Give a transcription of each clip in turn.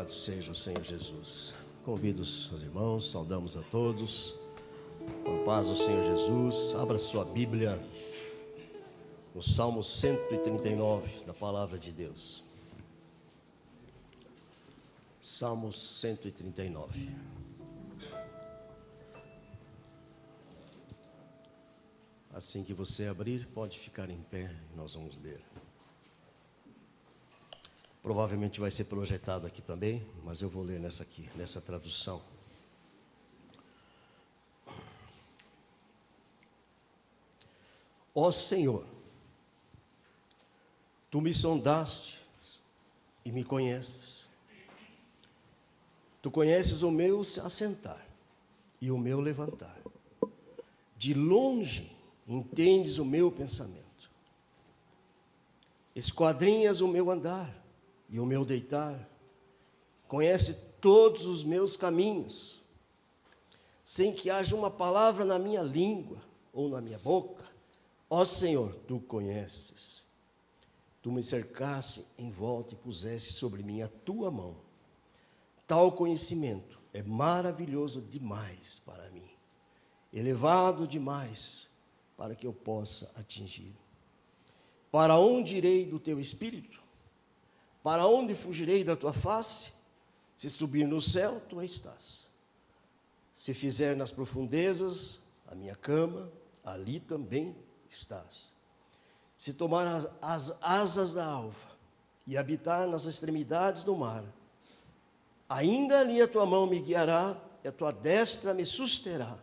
Louvado seja o Senhor Jesus. Convido os irmãos, saudamos a todos. Com paz do Senhor Jesus. Abra sua Bíblia no Salmo 139 da Palavra de Deus. Salmo 139. Assim que você abrir, pode ficar em pé e nós vamos ler. Provavelmente vai ser projetado aqui também, mas eu vou ler nessa tradução. Ó Senhor, Tu me sondaste e me conheces. Tu conheces o meu assentar e o meu levantar. De longe entendes o meu pensamento. Esquadrinhas o meu andar e o meu deitar, conhece todos os meus caminhos, sem que haja uma palavra na minha língua ou na minha boca. Ó Senhor, Tu conheces. Tu me cercaste em volta e puseste sobre mim a Tua mão. Tal conhecimento é maravilhoso demais para mim, elevado demais para que eu possa atingir. Para onde irei do Teu Espírito? Para onde fugirei da Tua face? Se subir no céu, Tu estás. Se fizer nas profundezas a minha cama, ali também estás. Se tomar as asas da alva e habitar nas extremidades do mar, ainda ali a Tua mão me guiará e a Tua destra me susterá.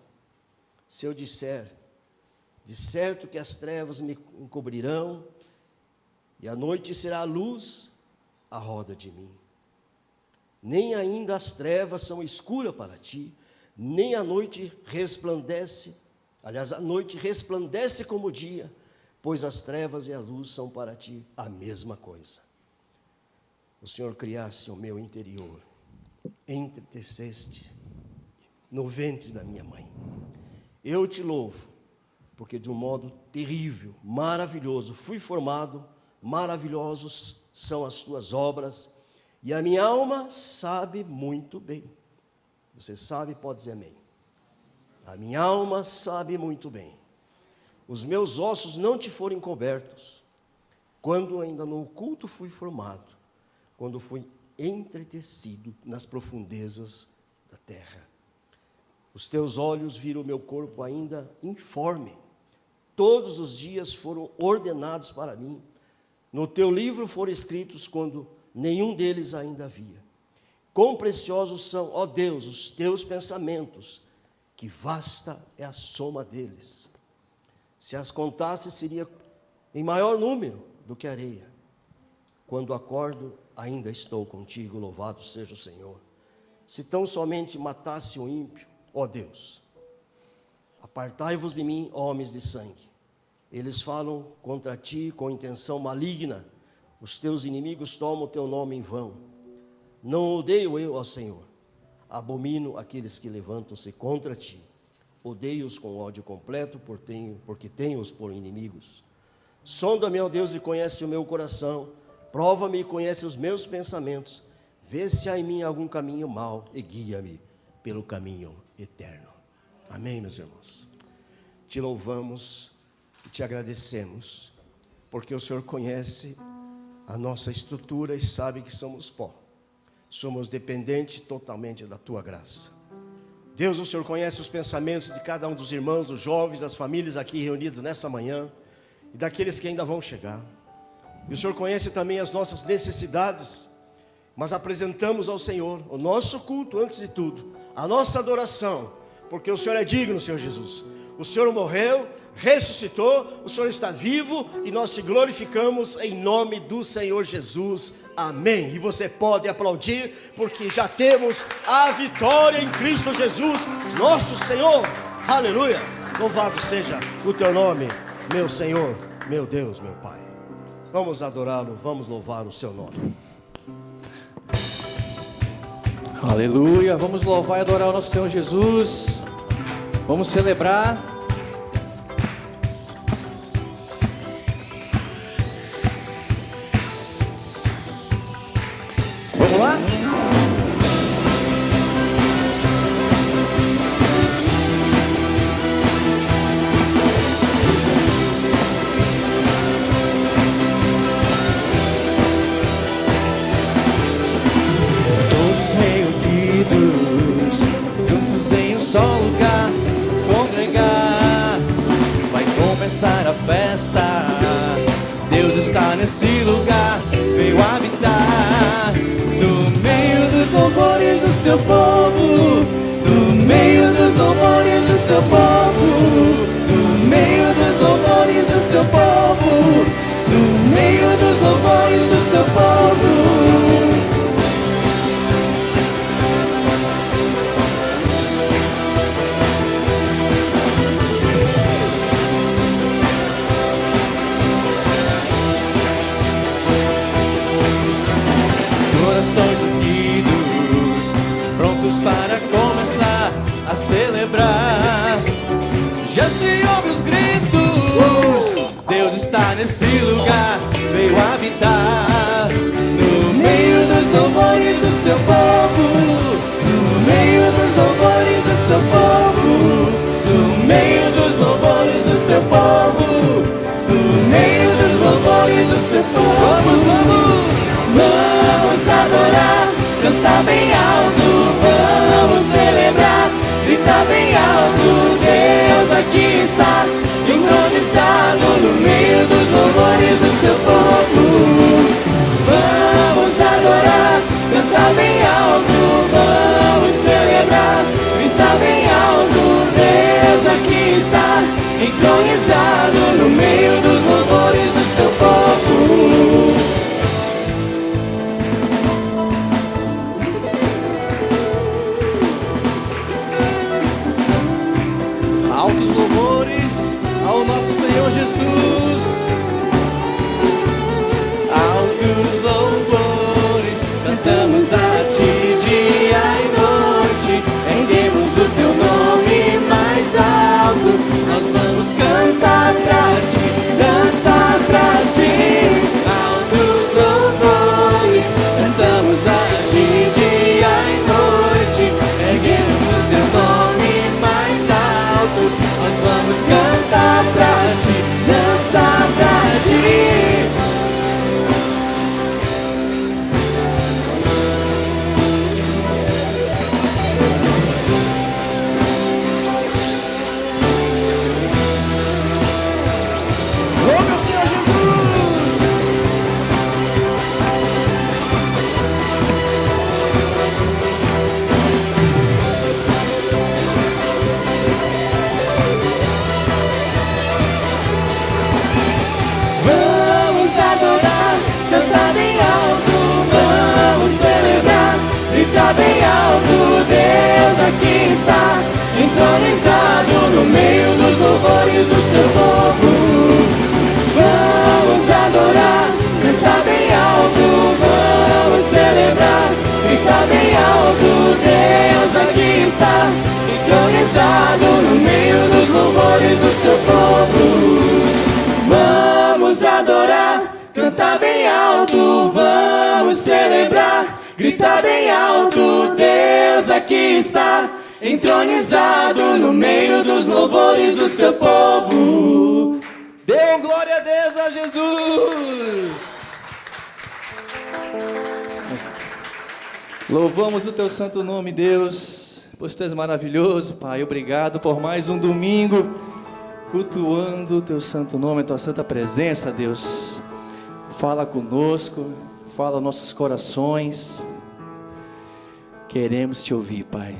Se eu disser, de certo que as trevas me encobrirão, e a noite será a luz à roda de mim. Nem ainda as trevas são escuras para Ti, nem a noite resplandece. Aliás, a noite resplandece como o dia, pois as trevas e a luz são para Ti a mesma coisa. O Senhor criaste o meu interior, entreteceste no ventre da minha mãe. Eu Te louvo, porque de um modo terrível, maravilhoso, fui formado. Maravilhosos são as Tuas obras, e a minha alma sabe muito bem. Você sabe, pode dizer amém. A minha alma sabe muito bem. Os meus ossos não Te foram encobertos, quando ainda no oculto fui formado, quando fui entretecido nas profundezas da terra. Os Teus olhos viram o meu corpo ainda informe. Todos os dias foram ordenados para mim. No Teu livro foram escritos quando nenhum deles ainda havia. Quão preciosos são, ó Deus, os Teus pensamentos, que vasta é a soma deles. Se as contasse, seria em maior número do que a areia. Quando acordo, ainda estou contigo, louvado seja o Senhor. Se tão somente matasse o ímpio, ó Deus, apartai-vos de mim, homens de sangue. Eles falam contra Ti com intenção maligna. Os Teus inimigos tomam o Teu nome em vão. Não odeio eu, ó Senhor. Abomino aqueles que levantam-se contra Ti. Odeio-os com ódio completo, porque tenho-os por inimigos. Sonda-me, ó Deus, e conhece o meu coração. Prova-me e conhece os meus pensamentos. Vê se há em mim algum caminho mau e guia-me pelo caminho eterno. Amém, meus irmãos. Te louvamos e Te agradecemos, porque o Senhor conhece a nossa estrutura e sabe que somos pó. Somos dependentes totalmente da Tua graça. Deus, o Senhor conhece os pensamentos de cada um dos irmãos, dos jovens, das famílias aqui reunidos nessa manhã e daqueles que ainda vão chegar. E o Senhor conhece também as nossas necessidades, mas apresentamos ao Senhor o nosso culto antes de tudo, a nossa adoração, porque o Senhor é digno, Senhor Jesus. O Senhor morreu, ressuscitou, o Senhor está vivo e nós Te glorificamos em nome do Senhor Jesus. Amém. E você pode aplaudir, porque já temos a vitória em Cristo Jesus, nosso Senhor. Aleluia. Louvado seja o Teu nome, meu Senhor, meu Deus, meu Pai. Vamos adorá-lo, vamos louvar o Seu nome. Aleluia. Vamos louvar e adorar o nosso Senhor Jesus. Vamos celebrar. Vamos lá? começar a festa. Deus está nesse lugar, veio habitar no meio dos louvores do seu povo, no meio dos louvores do seu povo, no meio dos louvores do seu povo, no meio dos louvores do seu povo. Corações unidos, prontos para começar a celebrar. Já se ouve os gritos, Deus está nesse lugar, veio habitar no meio dos louvores do seu povo, no meio dos louvores do seu povo, no meio dos louvores do seu povo, no meio dos louvores do seu povo. Vamos, vamos! Vamos adorar, cantar bem alto, vamos celebrar, gritar bem alto. Deus aqui está, entronizado no meio dos louvores do seu povo. Vamos adorar, cantar bem alto, vamos celebrar, gritar bem alto. Deus aqui está, entronizado no meio dos louvores do seu povo. Altos louvores ao nosso Senhor Jesus. Altos louvores, cantamos a ti dia e noite. Erguemos o teu nome mais alto. Nós vamos cantar pra ti, dançar pra ti. Altos louvores, cantamos a ti dia e noite. Erguemos o teu nome mais alto. Nós vamos cantar pra ti, dançar pra ti. Oh, meu Senhor Jesus! Vamos adorar, cantar bem alto, vamos celebrar, gritar bem alto. Deus aqui está, entronizado no meio dos louvores do seu povo. Vamos adorar, cantar bem alto, vamos celebrar, gritar bem alto. Deus aqui está, entronizado no meio dos louvores do seu povo. Vamos adorar, cantar bem alto, vamos celebrar, gritar bem alto. Deus aqui está, entronizado no meio dos louvores do seu povo. Dê um glória a Deus, a Jesus. Louvamos o teu santo nome, Deus, pois tu és maravilhoso, Pai. Obrigado por mais um domingo cultuando o teu santo nome, a tua santa presença, Deus. Fala conosco, fala aos nossos corações. Queremos te ouvir, Pai.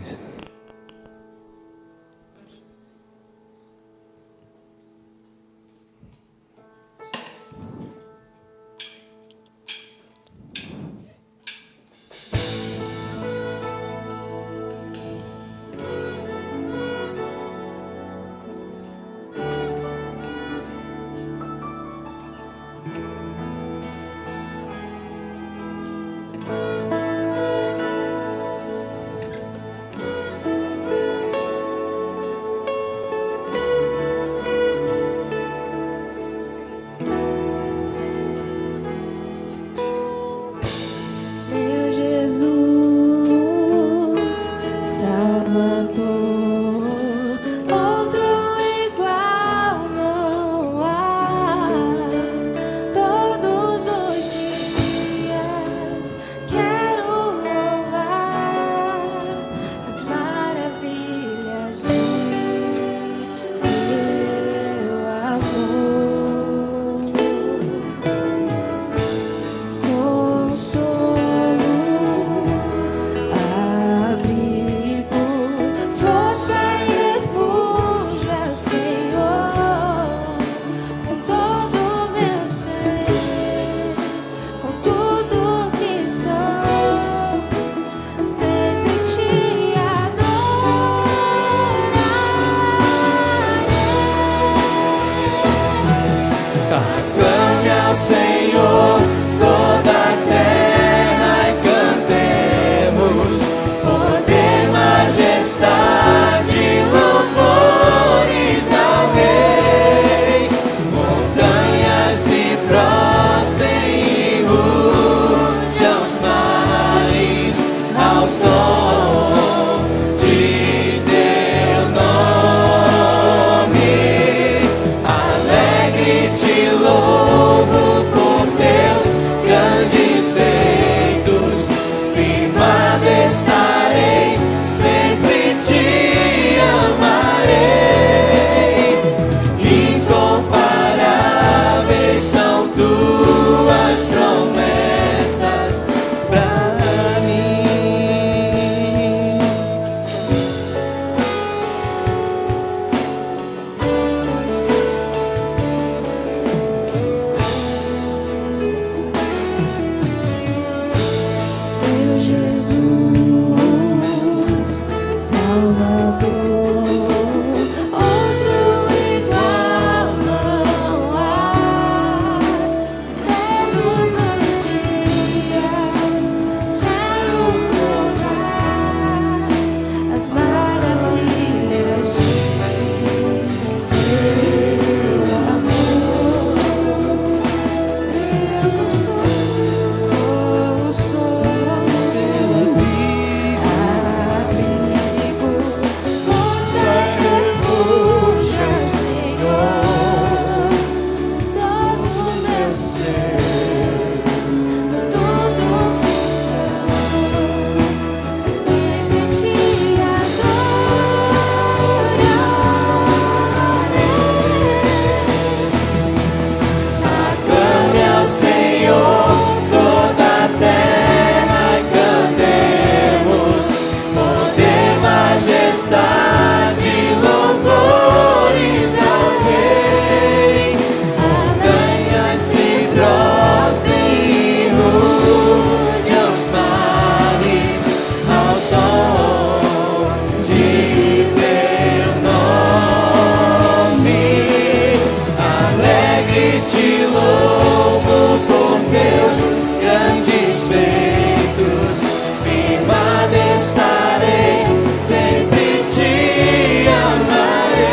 te louvo por teus grandes feitos, firmado estarei, sempre te amarei.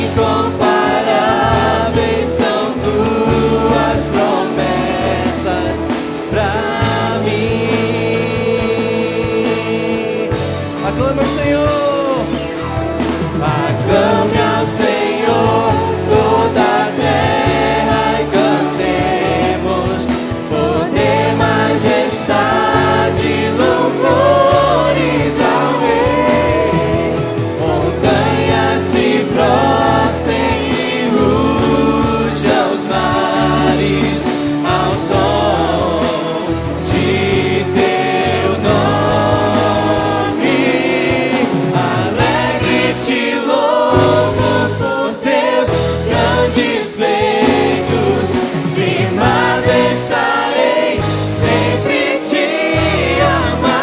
Incomparáveis são tuas promessas pra mim. Aclame ao Senhor, aclame ao Senhor toda a terra e cantemos poder, majestade, louvores ao Rei. Montanhas se prostrem e rujam os mares ao som de teu nome. Alegre te louvo por teus grandes feitos, firmado estarei, sempre te amarei.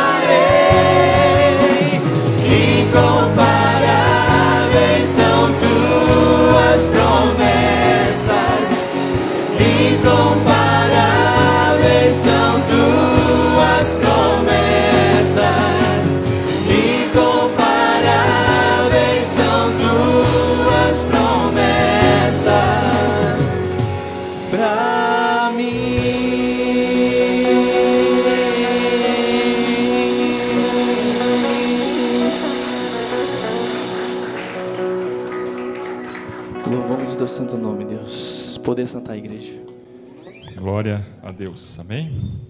Incomparáveis são tuas promessas, incomparáveis são tuas promessas, incomparáveis são tuas promessas pra mim. Louvamos o teu santo nome, Deus. Poder sentar a igreja. Glória a Deus, amém?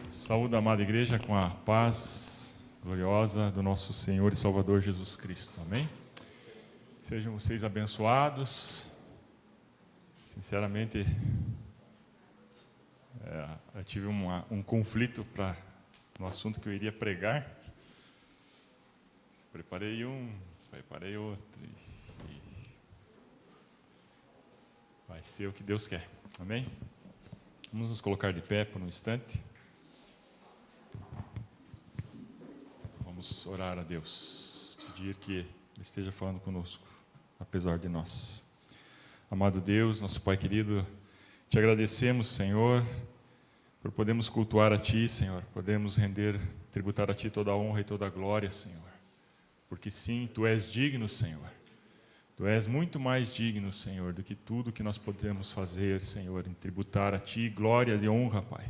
Saúde a amada igreja com a paz gloriosa do nosso Senhor e Salvador Jesus Cristo, amém? Sejam vocês abençoados. Sinceramente, eu tive um conflito no assunto que eu iria pregar. Preparei outro. E vai ser o que Deus quer, amém? Vamos nos colocar de pé por um instante. Vamos orar a Deus, pedir que Ele esteja falando conosco, apesar de nós. Amado Deus, nosso Pai querido, te agradecemos, Senhor, por podermos cultuar a Ti, Senhor, podemos tributar a Ti toda a honra e toda a glória, Senhor, porque sim, Tu és digno, Senhor, Tu és muito mais digno, Senhor, do que tudo que nós podemos fazer, Senhor, em tributar a Ti glória e honra, Pai.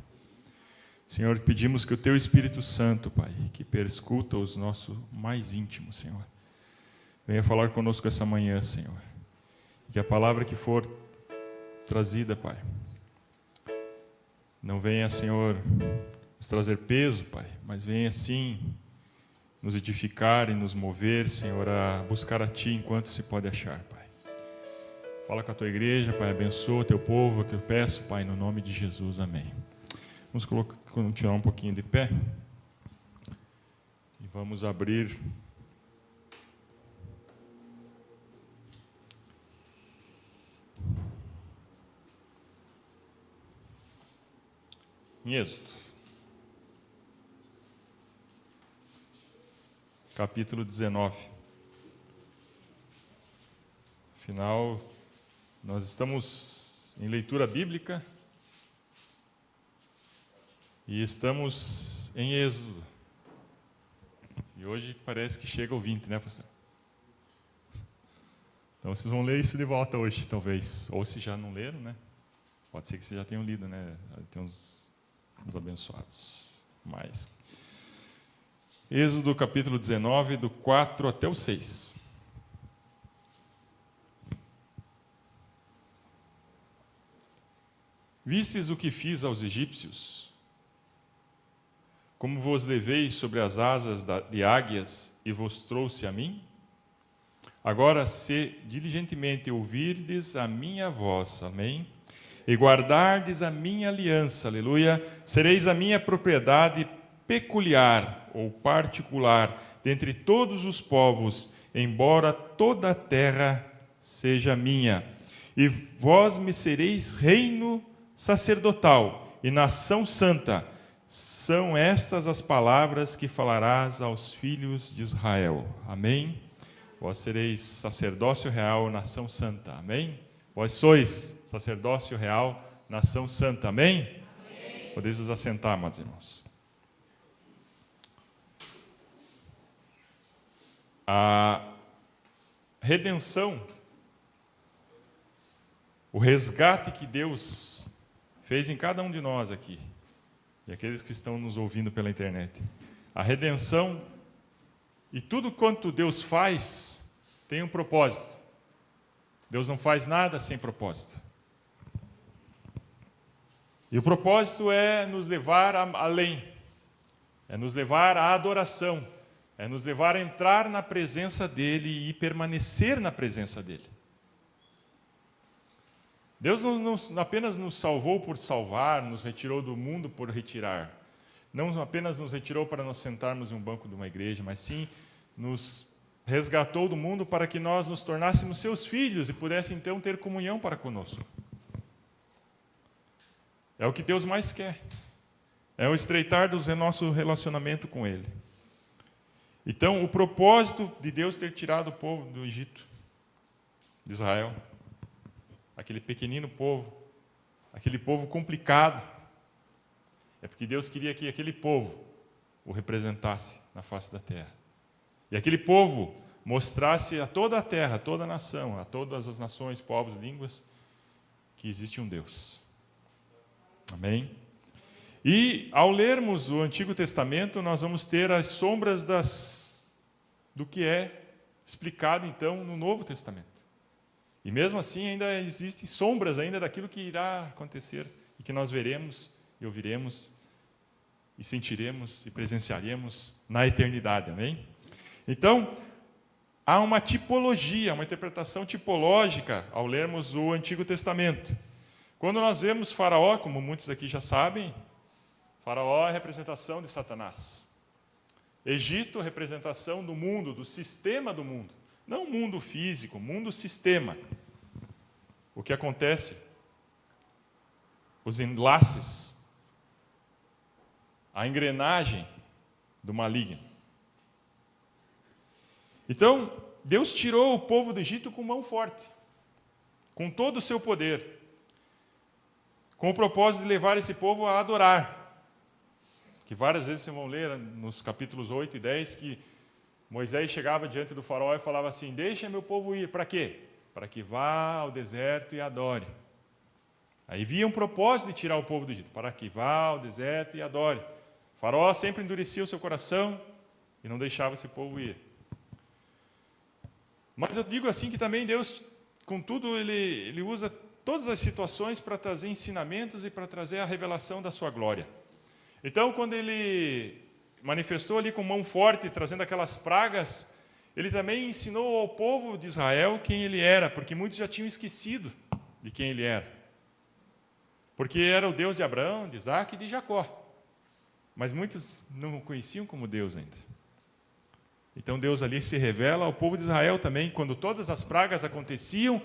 Senhor, pedimos que o Teu Espírito Santo, Pai, que perscruta os nossos mais íntimos, Senhor, venha falar conosco essa manhã, Senhor. Que a palavra que for trazida, Pai, não venha, Senhor, nos trazer peso, Pai, mas venha, sim, nos edificar e nos mover, Senhor, a buscar a Ti enquanto se pode achar, Pai. Fala com a Tua igreja, Pai, abençoa o Teu povo, que eu peço, Pai, no nome de Jesus, amém. Vamos continuar um pouquinho de pé e vamos abrir em Êxodo, capítulo 19. Afinal, nós estamos em leitura bíblica e estamos em Êxodo. E hoje parece que chega o 20, né, pastor? Então vocês vão ler isso de volta hoje, talvez. Ou se já não leram, né? Pode ser que vocês já tenham lido, né? Tem uns abençoados. Mas Êxodo capítulo 19, do 4 até o 6. Vistes o que fiz aos egípcios? Como vos levei sobre as asas de águias e vos trouxe a mim? Agora, se diligentemente ouvirdes a minha voz, amém? E guardardes a minha aliança, aleluia, sereis a minha propriedade peculiar ou particular dentre todos os povos, embora toda a terra seja minha. E vós me sereis reino sacerdotal e nação santa. São estas as palavras que falarás aos filhos de Israel. Amém? Vós sereis sacerdócio real, nação santa. Amém? Vós sois sacerdócio real, nação santa. Amém? Amém. Podeis vos assentar, amados irmãos. A redenção, o resgate que Deus fez em cada um de nós aqui, e aqueles que estão nos ouvindo pela internet. A redenção e tudo quanto Deus faz tem um propósito. Deus não faz nada sem propósito. E o propósito é nos levar além, é nos levar à adoração, é nos levar a entrar na presença dEle e permanecer na presença dEle. Deus não apenas nos salvou por salvar, nos retirou do mundo por retirar. Não apenas nos retirou para nos sentarmos em um banco de uma igreja, mas sim nos resgatou do mundo para que nós nos tornássemos seus filhos e pudesse então ter comunhão para conosco. É o que Deus mais quer. É o estreitar do nosso relacionamento com Ele. Então, o propósito de Deus ter tirado o povo do Egito, de Israel, aquele pequenino povo, aquele povo complicado, é porque Deus queria que aquele povo o representasse na face da terra. E aquele povo mostrasse a toda a terra, a toda a nação, a todas as nações, povos, línguas, que existe um Deus. Amém? E, ao lermos o Antigo Testamento, nós vamos ter as sombras do que é explicado, então, no Novo Testamento. E, mesmo assim, ainda existem sombras ainda daquilo que irá acontecer e que nós veremos e ouviremos e sentiremos e presenciaremos na eternidade. Amém? Então, há uma tipologia, uma interpretação tipológica ao lermos o Antigo Testamento. Quando nós vemos Faraó, como muitos aqui já sabem, Faraó é a representação de Satanás. Egito, representação do mundo, do sistema do mundo. Não mundo físico, mundo sistema. O que acontece? Os enlaces, a engrenagem do maligno. Então, Deus tirou o povo do Egito com mão forte, com todo o seu poder, com o propósito de levar esse povo a adorar. Que várias vezes vocês vão ler nos capítulos 8 e 10 que Moisés chegava diante do faraó e falava assim: deixa meu povo ir. Para quê? Para que vá ao deserto e adore. Aí via um propósito de tirar o povo do Egito, para que vá ao deserto e adore. O faraó sempre endurecia o seu coração e não deixava esse povo ir. Mas eu digo assim que também Deus, contudo, ele usa todas as situações para trazer ensinamentos e para trazer a revelação da sua glória. Então, quando ele manifestou ali com mão forte, trazendo aquelas pragas, ele também ensinou ao povo de Israel quem ele era, porque muitos já tinham esquecido de quem ele era. Porque era o Deus de Abraão, de Isaac e de Jacó. Mas muitos não o conheciam como Deus ainda. Então Deus ali se revela ao povo de Israel também, quando todas as pragas aconteciam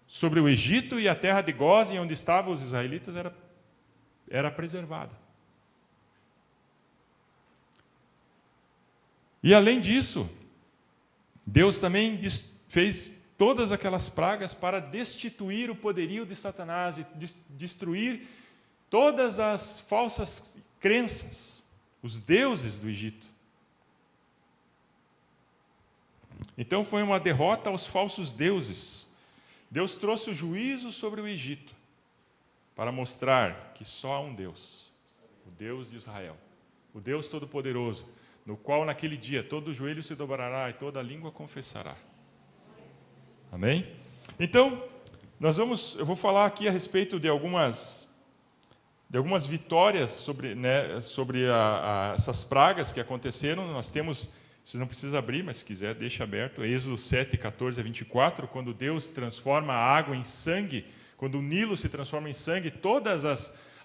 sobre o Egito e a terra de Gósen, onde estavam os israelitas, era preservada. E além disso, Deus também fez todas aquelas pragas para destituir o poderio de Satanás e destruir todas as falsas crenças, os deuses do Egito. Então foi uma derrota aos falsos deuses. Deus trouxe o juízo sobre o Egito para mostrar que só há um Deus, o Deus de Israel, o Deus Todo-Poderoso, no qual naquele dia todo joelho se dobrará e toda língua confessará. Amém? Então, eu vou falar aqui a respeito de algumas vitórias sobre essas pragas que aconteceram. Nós temos, você não precisa abrir, mas se quiser, deixa aberto, Êxodo 7, 14 a 24, quando Deus transforma a água em sangue, quando o Nilo se transforma em sangue, todas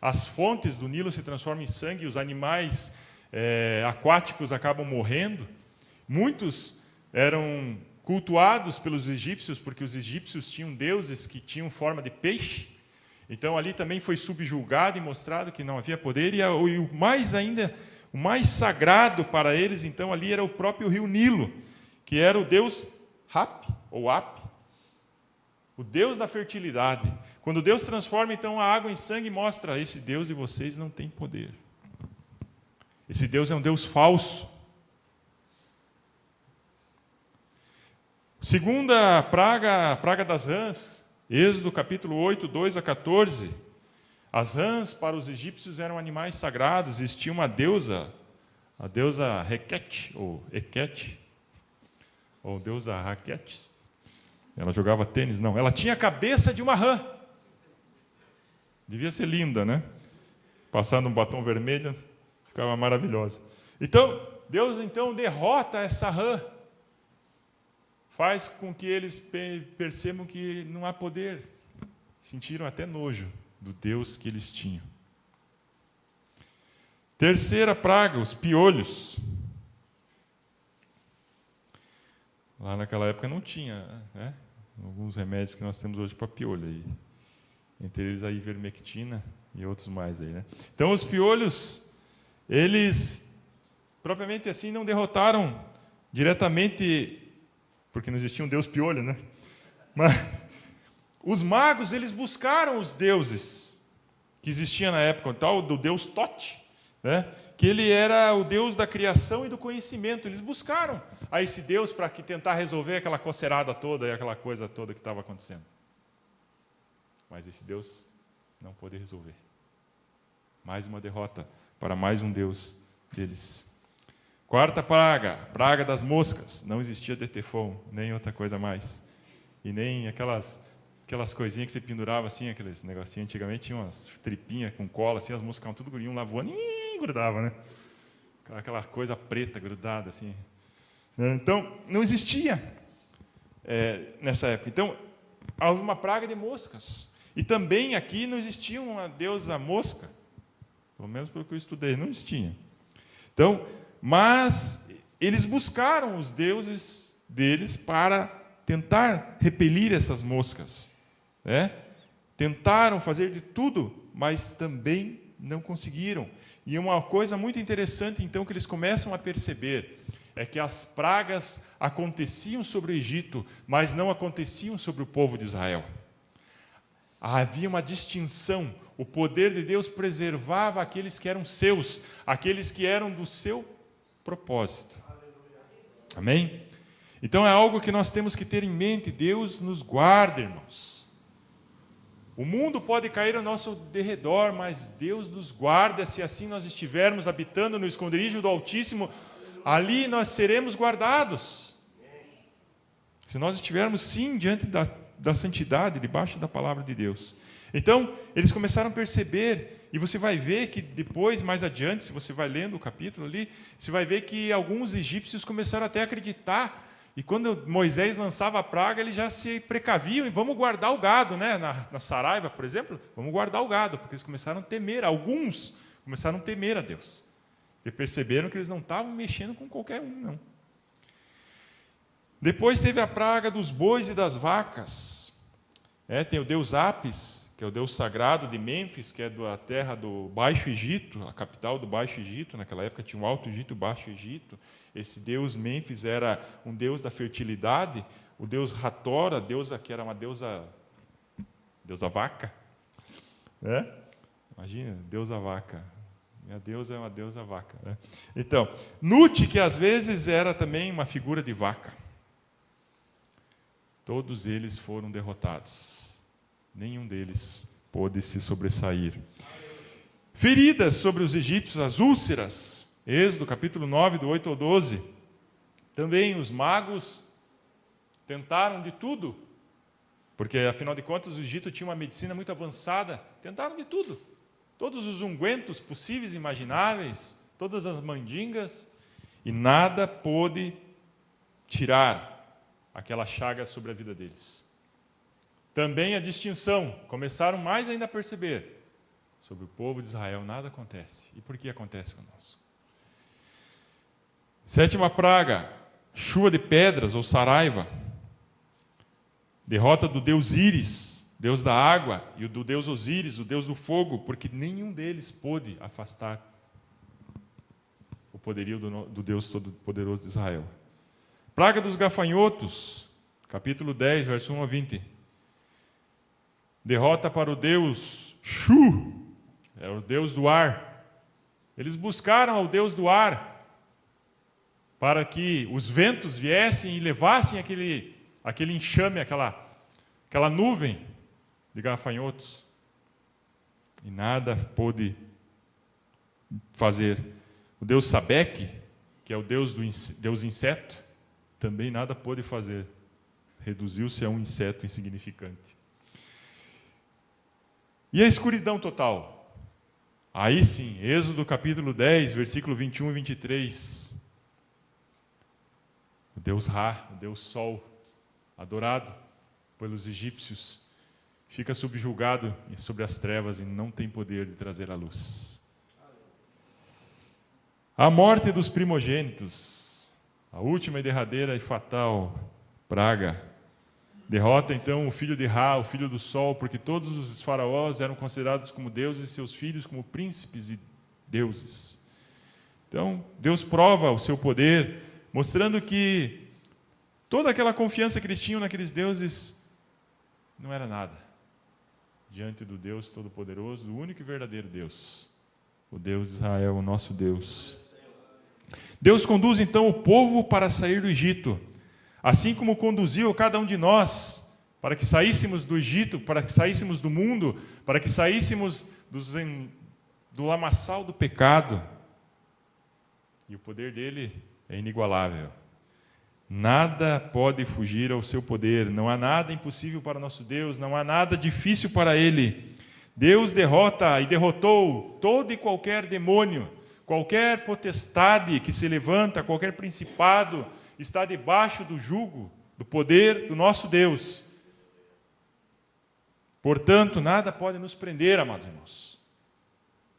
as fontes do Nilo se transformam em sangue, os animais aquáticos acabam morrendo. Muitos eram cultuados pelos egípcios, porque os egípcios tinham deuses que tinham forma de peixe. Então ali também foi subjugado e mostrado que não havia poder. E o mais sagrado para eles, então, ali era o próprio rio Nilo, que era o Deus Rap, ou Ap, o Deus da fertilidade. Quando Deus transforma então a água em sangue, mostra: esse Deus de vocês não tem poder. Esse Deus é um Deus falso. Segunda praga, a praga das rãs, Êxodo capítulo 8, 2 a 14. As rãs para os egípcios eram animais sagrados, existia uma deusa, a deusa Requete, ou Equete, ou deusa Raquete. Ela jogava tênis? Não, ela tinha a cabeça de uma rã. Devia ser linda, né? Passando um batom vermelho, ficava maravilhosa. Então, Deus então derrota essa rã. Faz com que eles percebam que não há poder. Sentiram até nojo do Deus que eles tinham. Terceira praga, os piolhos. Lá naquela época não tinha, né? Alguns remédios que nós temos hoje para piolho. Aí. Entre eles a ivermectina e outros mais. Aí, né? Então os piolhos, eles, propriamente assim, não derrotaram diretamente, porque não existia um Deus piolho, né? Mas os magos, eles buscaram os deuses que existiam na época, o tal do Deus Tote, né? Que ele era o Deus da criação e do conhecimento. Eles buscaram a esse Deus para tentar resolver aquela coceirada toda e aquela coisa toda que estava acontecendo. Mas esse Deus não pôde resolver. Mais uma derrota para mais um Deus deles. Quarta praga, praga das moscas. Não existia detefon, nem outra coisa mais. E nem aquelas coisinhas que você pendurava assim, aqueles negocinhos. Antigamente tinha umas tripinhas com cola, assim, as moscas ficavam tudo guriam lá voando e grudava, né? Aquela coisa preta grudada, assim. Então, não existia nessa época. Então, houve uma praga de moscas. E também aqui não existia uma deusa mosca. Pelo menos pelo que eu estudei, não existia. Então, mas eles buscaram os deuses deles para tentar repelir essas moscas. Né? Tentaram fazer de tudo, mas também não conseguiram. E uma coisa muito interessante, então, que eles começam a perceber, é que as pragas aconteciam sobre o Egito, mas não aconteciam sobre o povo de Israel. Havia uma distinção. O poder de Deus preservava aqueles que eram seus, aqueles que eram do seu propósito. Amém? Então é algo que nós temos que ter em mente. Deus nos guarda, irmãos. O mundo pode cair ao nosso derredor, mas Deus nos guarda. Se assim nós estivermos habitando no esconderijo do Altíssimo, ali nós seremos guardados. Se nós estivermos, sim, diante da santidade, debaixo da palavra de Deus. Então, eles começaram a perceber, e você vai ver que depois, mais adiante, se você vai lendo o capítulo ali, você vai ver que alguns egípcios começaram até a acreditar. E quando Moisés lançava a praga, eles já se precaviam, e vamos guardar o gado, né? Na Saraiva, por exemplo, vamos guardar o gado, porque eles começaram a temer, alguns começaram a temer a Deus. Porque perceberam que eles não estavam mexendo com qualquer um, não. Depois teve a praga dos bois e das vacas. Tem o deus Apis, que é o deus sagrado de Mênfis, que é da terra do Baixo Egito, a capital do Baixo Egito. Naquela época tinha o Alto Egito e o Baixo Egito. Esse deus Mênfis era um deus da fertilidade. O deus Hathor, a deusa que era uma deusa vaca. Imagina, deusa vaca. Minha deusa é uma deusa vaca. Né? Então, Nut, que às vezes era também uma figura de vaca. Todos eles foram derrotados. Nenhum deles pôde se sobressair. Feridas sobre os egípcios, as úlceras. Êxodo, capítulo 9, do 8 ao 12. Também os magos tentaram de tudo. Porque, afinal de contas, o Egito tinha uma medicina muito avançada. Tentaram de tudo. Todos os ungüentos possíveis e imagináveis, todas as mandingas, e nada pôde tirar aquela chaga sobre a vida deles. Também a distinção, começaram mais ainda a perceber, sobre o povo de Israel nada acontece. E por que acontece conosco? Sétima praga, chuva de pedras ou saraiva. Derrota do deus Íris, deus da água, e do deus Osíris, o deus do fogo, porque nenhum deles pôde afastar o poderio do Deus Todo-Poderoso de Israel. Praga dos gafanhotos, capítulo 10, verso 1 a 20. Derrota para o deus Shu, é o deus do ar. Eles buscaram ao deus do ar para que os ventos viessem e levassem aquele enxame, aquela nuvem de gafanhotos. E nada pôde fazer. O deus Sabeque, que é o deus inseto, também nada pôde fazer. Reduziu-se a um inseto insignificante. E a escuridão total? Aí sim, Êxodo capítulo 10, versículo 21 e 23. O deus Ra, o deus Sol, adorado pelos egípcios, fica subjugado sobre as trevas e não tem poder de trazer a luz. A morte dos primogênitos, a última e derradeira e fatal praga, derrota então o filho de Ra, o filho do Sol, porque todos os faraós eram considerados como deuses e seus filhos como príncipes e deuses. Então, Deus prova o seu poder, mostrando que toda aquela confiança que eles tinham naqueles deuses não era nada diante do Deus Todo-Poderoso, do único e verdadeiro Deus, o Deus de Israel, o nosso Deus. Deus conduz então o povo para sair do Egito, assim como conduziu cada um de nós para que saíssemos do Egito, para que saíssemos do mundo, para que saíssemos do lamaçal do pecado. E o poder dele é inigualável. Nada pode fugir ao seu poder, não há nada impossível para o nosso Deus, não há nada difícil para ele. Deus derrota e derrotou todo e qualquer demônio, qualquer potestade que se levanta, qualquer principado, está debaixo do jugo, do poder do nosso Deus. Portanto, nada pode nos prender, amados irmãos,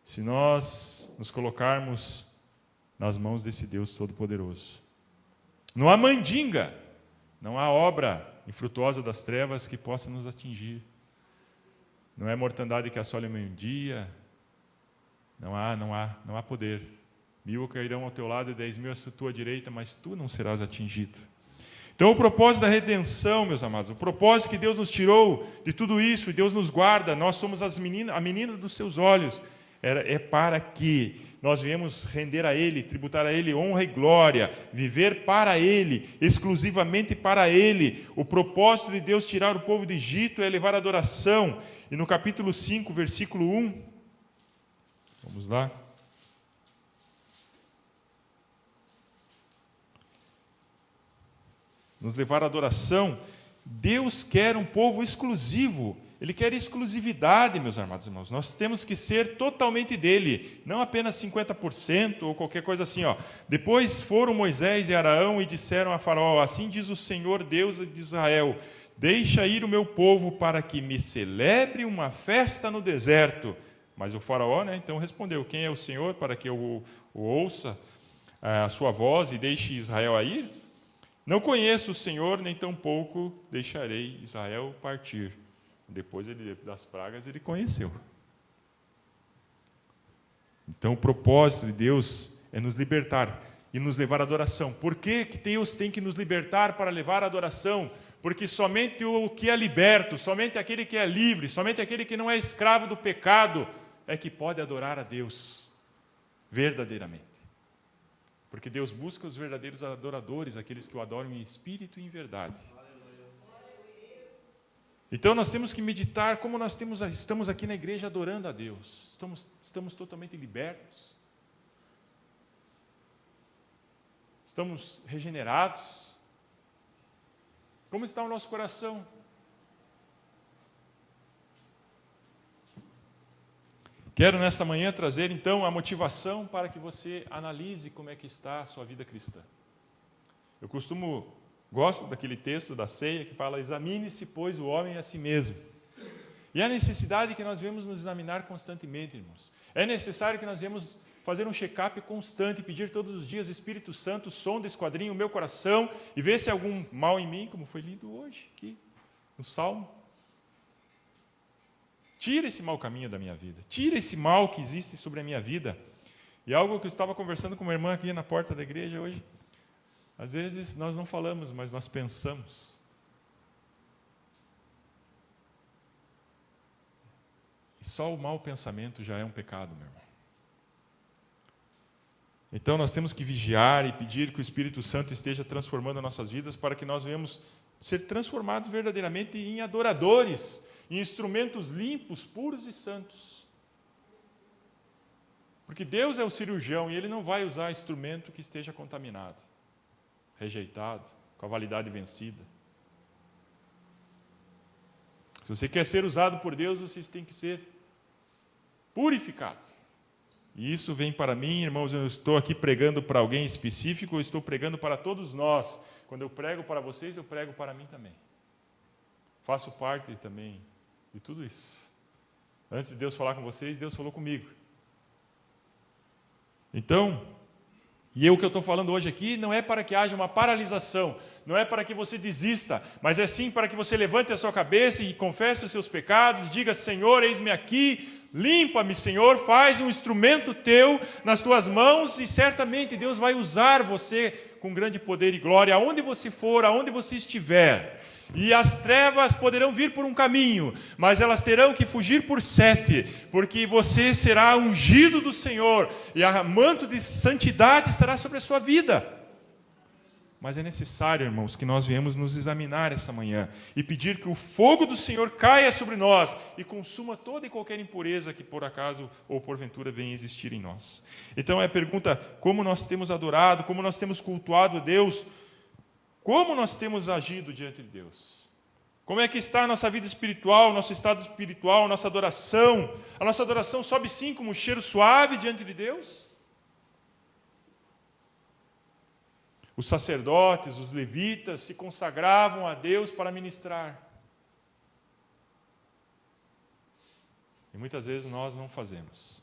se nós nos colocarmos nas mãos desse Deus Todo-Poderoso. Não há mandinga, não há obra infrutuosa das trevas que possa nos atingir. Não é mortandade que assole o meio-dia. Não há poder. 1000 cairão ao teu lado e 10.000 à tua direita, mas tu não serás atingido. Então, o propósito da redenção, meus amados, o propósito que Deus nos tirou de tudo isso, e Deus nos guarda, nós somos a menina dos seus olhos, é para que nós viemos render a Ele, tributar a Ele honra e glória, viver para Ele, exclusivamente para Ele. O propósito de Deus tirar o povo do Egito é levar adoração. E no capítulo 5, versículo 1, vamos lá. Nos levar à adoração. Deus quer um povo exclusivo. Ele quer exclusividade, meus amados irmãos. Nós temos que ser totalmente dele, não apenas 50% ou qualquer coisa assim. Depois foram Moisés e Arão e disseram a Faraó: assim diz o Senhor Deus de Israel, deixa ir o meu povo para que me celebre uma festa no deserto. Mas o Faraó, então respondeu: quem é o Senhor para que eu o ouça a sua voz e deixe Israel a ir? Não conheço o Senhor, nem tampouco deixarei Israel partir. Depois das pragas ele conheceu. Então o propósito de Deus é nos libertar e nos levar à adoração. Por que Deus tem que nos libertar para levar à adoração? Porque somente o que é liberto, somente aquele que é livre, somente aquele que não é escravo do pecado é que pode adorar a Deus verdadeiramente. Porque Deus busca os verdadeiros adoradores, aqueles que o adoram em espírito e em verdade. Então nós temos que meditar como nós estamos aqui na igreja adorando a Deus. Estamos totalmente libertos. Estamos regenerados. Como está o nosso coração? Quero nesta manhã trazer então a motivação para que você analise como é que está a sua vida cristã. Eu gosto daquele texto da ceia que fala: examine-se, pois, o homem a si mesmo. E a necessidade que nós devemos nos examinar constantemente, irmãos. É necessário que nós devemos fazer um check-up constante, pedir todos os dias: Espírito Santo, sonda, esquadrinha o meu coração e vê se há algum mal em mim, como foi lido hoje aqui no Salmo. Tira esse mau caminho da minha vida. Tira esse mal que existe sobre a minha vida. E algo que eu estava conversando com uma irmã aqui na porta da igreja hoje. Às vezes nós não falamos, mas nós pensamos. só o mau pensamento já é um pecado, meu irmão. Então nós temos que vigiar e pedir que o Espírito Santo esteja transformando nossas vidas para que nós venhamos ser transformados verdadeiramente em adoradores, em instrumentos limpos, puros e santos. Porque Deus é o cirurgião e Ele não vai usar instrumento que esteja contaminado, rejeitado, com a validade vencida. Se você quer ser usado por Deus, você tem que ser purificado. E isso vem para mim, irmãos, eu estou aqui pregando para alguém específico, eu estou pregando para todos nós. Quando eu prego para vocês, eu prego para mim também. Faço parte também de tudo isso. Antes de Deus falar com vocês, Deus falou comigo. Então, o que eu estou falando hoje aqui não é para que haja uma paralisação, não é para que você desista, mas é sim para que você levante a sua cabeça e confesse os seus pecados, diga: Senhor, eis-me aqui, limpa-me, Senhor, faz um instrumento teu nas tuas mãos e certamente Deus vai usar você com grande poder e glória, aonde você for, aonde você estiver. E as trevas poderão vir por um caminho, mas elas terão que fugir por 7, porque você será ungido do Senhor, e a manto de santidade estará sobre a sua vida. Mas é necessário, irmãos, que nós viemos nos examinar essa manhã e pedir que o fogo do Senhor caia sobre nós e consuma toda e qualquer impureza que por acaso ou porventura venha existir em nós. Então é a pergunta: como nós temos adorado, como nós temos cultuado a Deus, como nós temos agido diante de Deus? Como é que está a nossa vida espiritual, nosso estado espiritual, nossa adoração? A nossa adoração sobe sim como um cheiro suave diante de Deus? Os sacerdotes, os levitas se consagravam a Deus para ministrar. E muitas vezes nós não fazemos.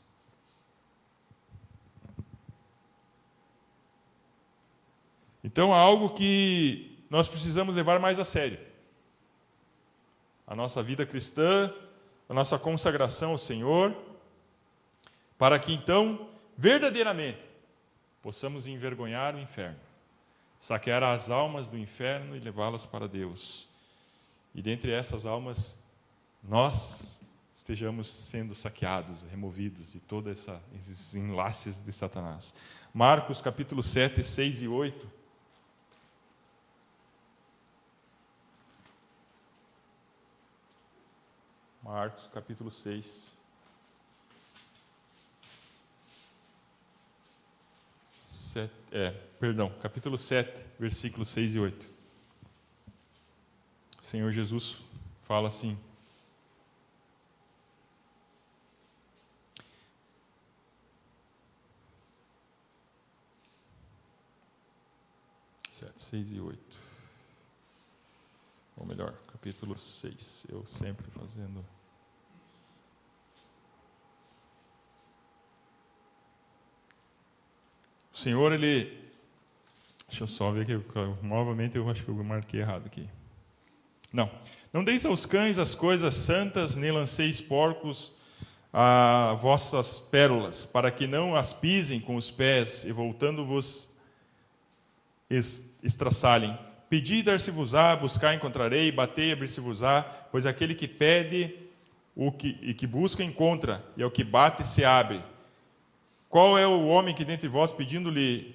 Então há algo que nós precisamos levar mais a sério. A nossa vida cristã, a nossa consagração ao Senhor, para que então, verdadeiramente, possamos envergonhar o inferno, saquear as almas do inferno e levá-las para Deus. E dentre essas almas, nós estejamos sendo saqueados, removidos de todos esses enlaces de Satanás. Marcos capítulo 7, 6 e 8. Marcos capítulo 6. Capítulo 7, versículos 6 e 8. O Senhor Jesus fala assim: Sete, 6 e 8. Ou melhor, capítulo 6. Eu sempre fazendo. O Senhor, Ele... Deixa eu só ver aqui, novamente eu acho que eu marquei errado aqui. Não deis aos cães as coisas santas, nem lanceis porcos a vossas pérolas, para que não as pisem com os pés, e voltando-vos estraçalhem. Pedi e dar-se-vos-á, buscar encontrarei, batei e abrir-se-vos-á, pois aquele que pede e que busca encontra, e ao que bate se abre. Qual é o homem que dentre vós, pedindo-lhe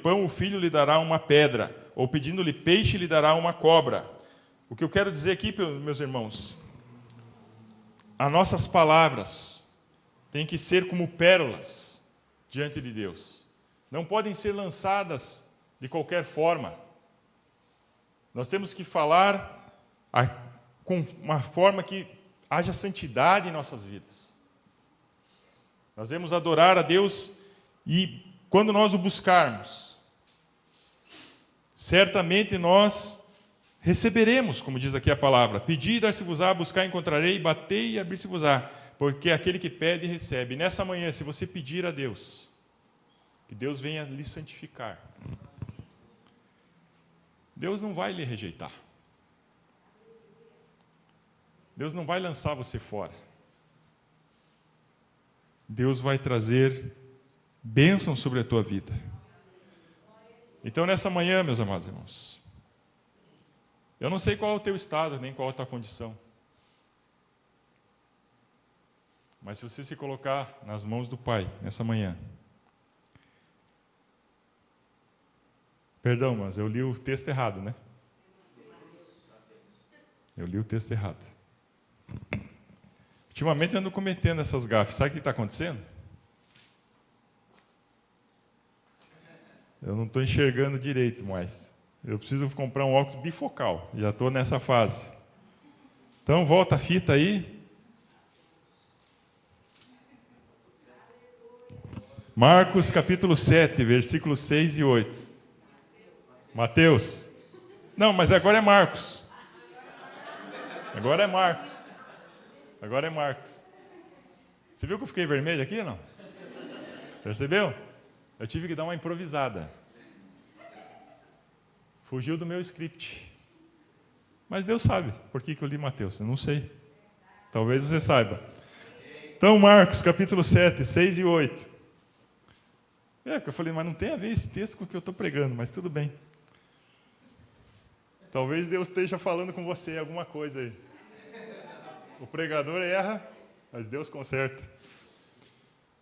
pão, o filho lhe dará uma pedra, ou pedindo-lhe peixe, lhe dará uma cobra? O que eu quero dizer aqui, meus irmãos, as nossas palavras têm que ser como pérolas diante de Deus. Não podem ser lançadas de qualquer forma. Nós temos que falar com uma forma que haja santidade em nossas vidas. Nós devemos adorar a Deus e, quando nós o buscarmos, certamente nós receberemos, como diz aqui a palavra: pedi e dar-se-vos-á, buscar encontrarei, batei e abrir-se-vos-á, porque aquele que pede recebe. Nessa manhã, se você pedir a Deus, que Deus venha lhe santificar, Deus não vai lhe rejeitar. Deus não vai lançar você fora. Deus vai trazer bênção sobre a tua vida. Então, nessa manhã, meus amados irmãos, eu não sei qual é o teu estado, nem qual é a tua condição. Mas se você se colocar nas mãos do Pai, nessa manhã... Perdão, mas eu li o texto errado, né? Eu li o texto errado. Ultimamente eu ando cometendo essas gafes. Sabe o que está acontecendo? Eu não estou enxergando direito mais. Eu preciso comprar um óculos bifocal. Já estou nessa fase. Então, volta a fita aí. Marcos capítulo 7, versículos 6 e 8. Mateus. Não, mas agora é Marcos. Agora é Marcos. Agora é Marcos. Você viu que eu fiquei vermelho aqui, não? Percebeu? Eu tive que dar uma improvisada. Fugiu do meu script. Mas Deus sabe por que eu li Mateus. Eu não sei. Talvez você saiba. Então, Marcos, capítulo 7, 6 e 8. Eu falei, mas não tem a ver esse texto com o que eu estou pregando, mas tudo bem. Talvez Deus esteja falando com você alguma coisa aí. O pregador erra, mas Deus conserta.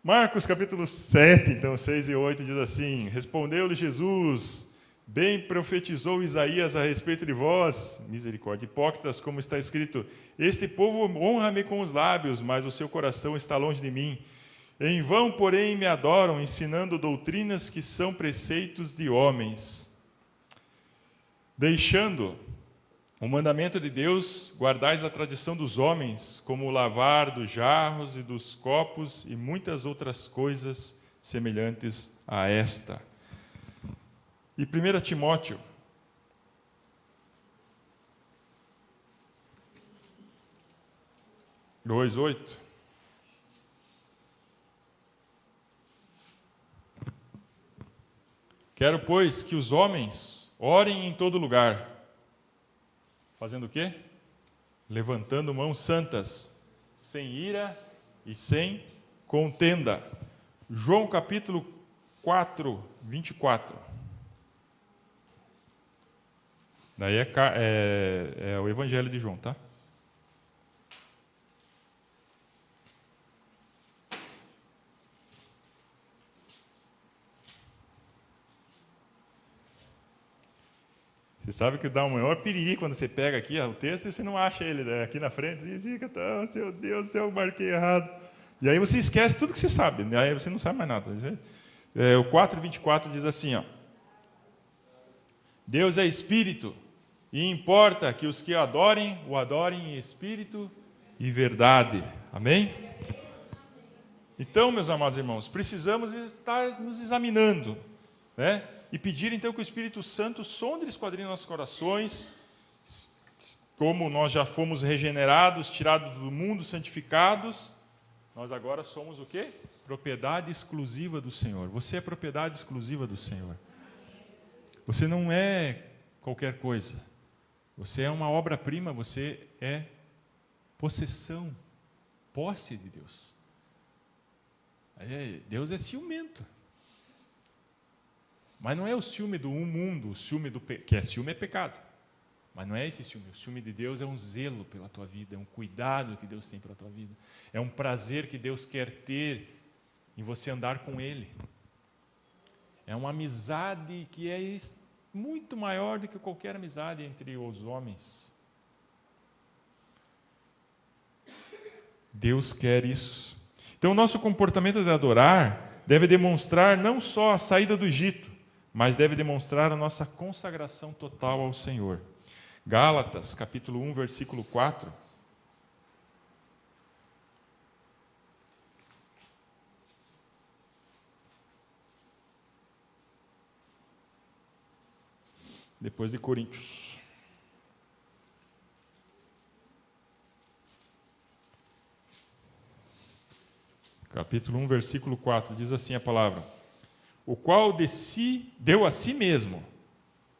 Marcos capítulo 7, então 6 e 8 diz assim: Respondeu-lhe Jesus, bem profetizou Isaías a respeito de vós, misericórdia, hipócritas, como está escrito, este povo honra-me com os lábios, mas o seu coração está longe de mim. Em vão, porém, me adoram, ensinando doutrinas que são preceitos de homens. Deixando o mandamento de Deus, guardais a tradição dos homens, como o lavar dos jarros e dos copos e muitas outras coisas semelhantes a esta. E 1 Timóteo, dois, 8. Quero, pois, que os homens orem em todo lugar. Fazendo o quê? Levantando mãos santas, sem ira e sem contenda. João capítulo 4, 24. Daí é o Evangelho de João, tá? Você sabe que dá um maior piriri quando você pega aqui o texto e você não acha ele aqui na frente. E fica, meu Deus do céu, eu marquei errado. E aí você esquece tudo que você sabe. Aí você não sabe mais nada. O 4:24 diz assim, ó, Deus é Espírito, e importa que os que o adorem em Espírito e verdade. Amém? Então, meus amados irmãos, precisamos estar nos examinando, né? E pedir então que o Espírito Santo sonde e esquadrinhe nossos corações, como nós já fomos regenerados, tirados do mundo, santificados, nós agora somos o quê? Propriedade exclusiva do Senhor. Você é propriedade exclusiva do Senhor. Você não é qualquer coisa. Você é uma obra-prima, você é possessão, posse de Deus. Deus é ciumento. Mas não é o ciúme do mundo, o ciúme que ciúme é pecado. Mas não é esse ciúme. O ciúme de Deus é um zelo pela tua vida, é um cuidado que Deus tem pela tua vida. É um prazer que Deus quer ter em você andar com Ele. É uma amizade que é muito maior do que qualquer amizade entre os homens. Deus quer isso. Então, o nosso comportamento de adorar deve demonstrar não só a saída do Egito, mas deve demonstrar a nossa consagração total ao Senhor. Gálatas, capítulo 1, versículo 4. Depois de Coríntios. Capítulo 1, versículo 4, diz assim a palavra: O qual de si deu a si mesmo,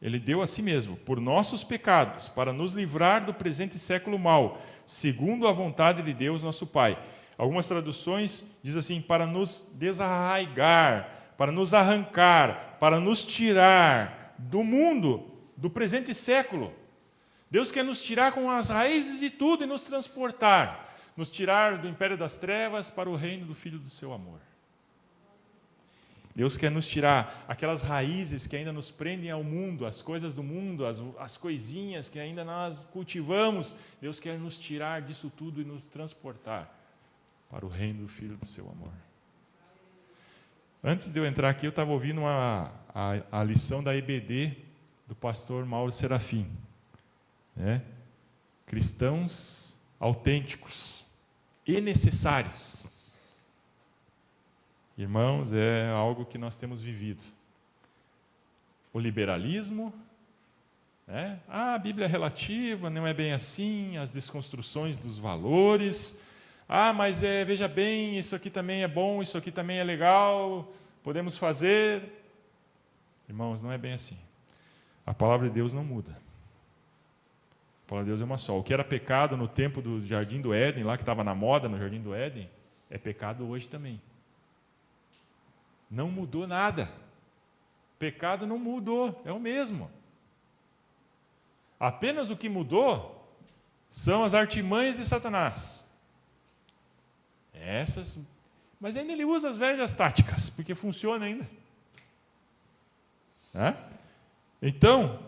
ele deu a si mesmo, por nossos pecados, para nos livrar do presente século mau, segundo a vontade de Deus, nosso Pai. Algumas traduções diz assim, para nos desarraigar, para nos arrancar, para nos tirar do mundo, do presente século. Deus quer nos tirar com as raízes de tudo e nos transportar nos tirar do império das trevas para o reino do Filho do seu amor. Deus quer nos tirar aquelas raízes que ainda nos prendem ao mundo, as coisas do mundo, as coisinhas que ainda nós cultivamos. Deus quer nos tirar disso tudo e nos transportar para o reino do Filho do seu amor. Antes de eu entrar aqui, eu estava ouvindo a lição da EBD do pastor Mauro Serafim. Cristãos autênticos e necessários. Irmãos, é algo que nós temos vivido. O liberalismo, a Bíblia é relativa, não é bem assim, as desconstruções dos valores. Mas veja bem, isso aqui também é bom, isso aqui também é legal, podemos fazer. Irmãos, não é bem assim. A palavra de Deus não muda. A palavra de Deus é uma só. O que era pecado no tempo do Jardim do Éden, lá que estava na moda no Jardim do Éden, é pecado hoje também. Não mudou nada. Pecado não mudou, é o mesmo. Apenas o que mudou são as artimanhas de Satanás. Mas ainda ele usa as velhas táticas, porque funciona ainda. Então,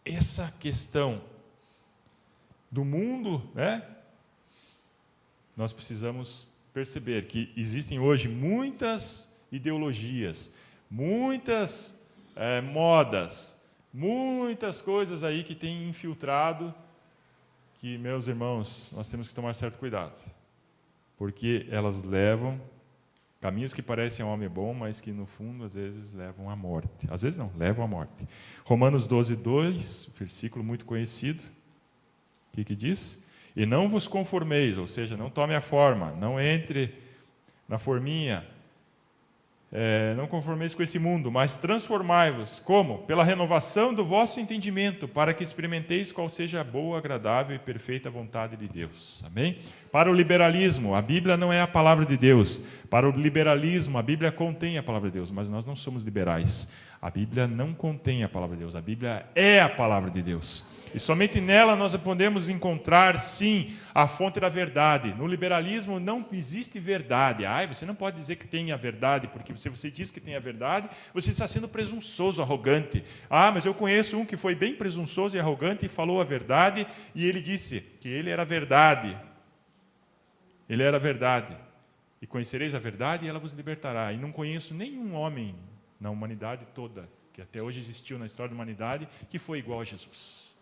essa questão do mundo, nós precisamos perceber que existem hoje muitas ideologias, muitas modas, muitas coisas aí que têm infiltrado, que, meus irmãos, nós temos que tomar certo cuidado, porque elas levam caminhos que parecem ao homem bom, mas que no fundo às vezes levam à morte. Às vezes não, levam à morte. Romanos 12:2, versículo muito conhecido, o que diz? E não vos conformeis, ou seja, não tome a forma, não entre na forminha, não conformeis com esse mundo, mas transformai-vos, como? Pela renovação do vosso entendimento, para que experimenteis qual seja a boa, agradável e perfeita vontade de Deus. Amém? Para o liberalismo, a Bíblia não é a palavra de Deus. Para o liberalismo, a Bíblia contém a palavra de Deus, mas nós não somos liberais. A Bíblia não contém a palavra de Deus, a Bíblia é a palavra de Deus. E somente nela nós podemos encontrar, sim, a fonte da verdade. No liberalismo não existe verdade. Você não pode dizer que tem a verdade, porque se você diz que tem a verdade, você está sendo presunçoso, arrogante. Mas eu conheço um que foi bem presunçoso e arrogante e falou a verdade, e ele disse que ele era a verdade. Ele era a verdade. E conhecereis a verdade e ela vos libertará. E não conheço nenhum homem na humanidade toda, que até hoje existiu na história da humanidade, que foi igual a Jesus.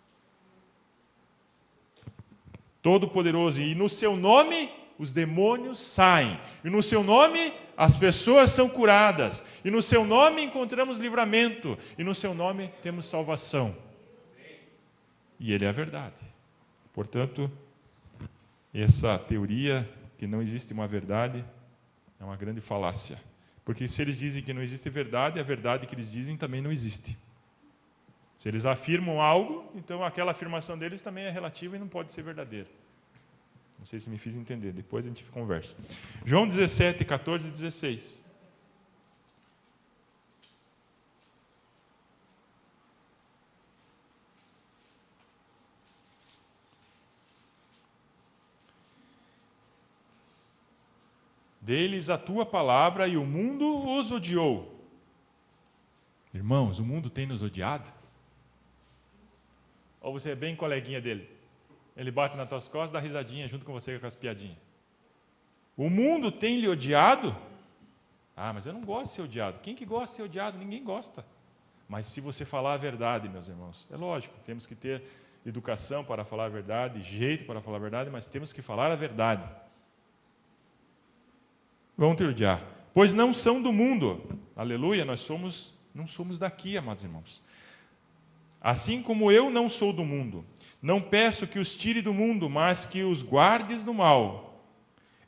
Todo-Poderoso, e no seu nome os demônios saem, e no seu nome as pessoas são curadas, e no seu nome encontramos livramento, e no seu nome temos salvação. E ele é a verdade. Portanto, essa teoria que não existe uma verdade é uma grande falácia, porque se eles dizem que não existe verdade, a verdade que eles dizem também não existe. Se eles afirmam algo, então aquela afirmação deles também é relativa e não pode ser verdadeira. Não sei se me fiz entender, depois a gente conversa. João 17, 14 e 16. Deles a tua palavra e o mundo os odiou. Irmãos, o mundo tem nos odiado? Ou você é bem coleguinha dele? Ele bate nas tuas costas, dá risadinha junto com você com as piadinhas. O mundo tem lhe odiado? Mas eu não gosto de ser odiado. Quem que gosta de ser odiado? Ninguém gosta. Mas se você falar a verdade, meus irmãos, é lógico, temos que ter educação para falar a verdade, jeito para falar a verdade, mas temos que falar a verdade. Vão te odiar. Pois não são do mundo. Aleluia, não somos daqui, amados irmãos. Assim como eu não sou do mundo, não peço que os tire do mundo, mas que os guardes do mal.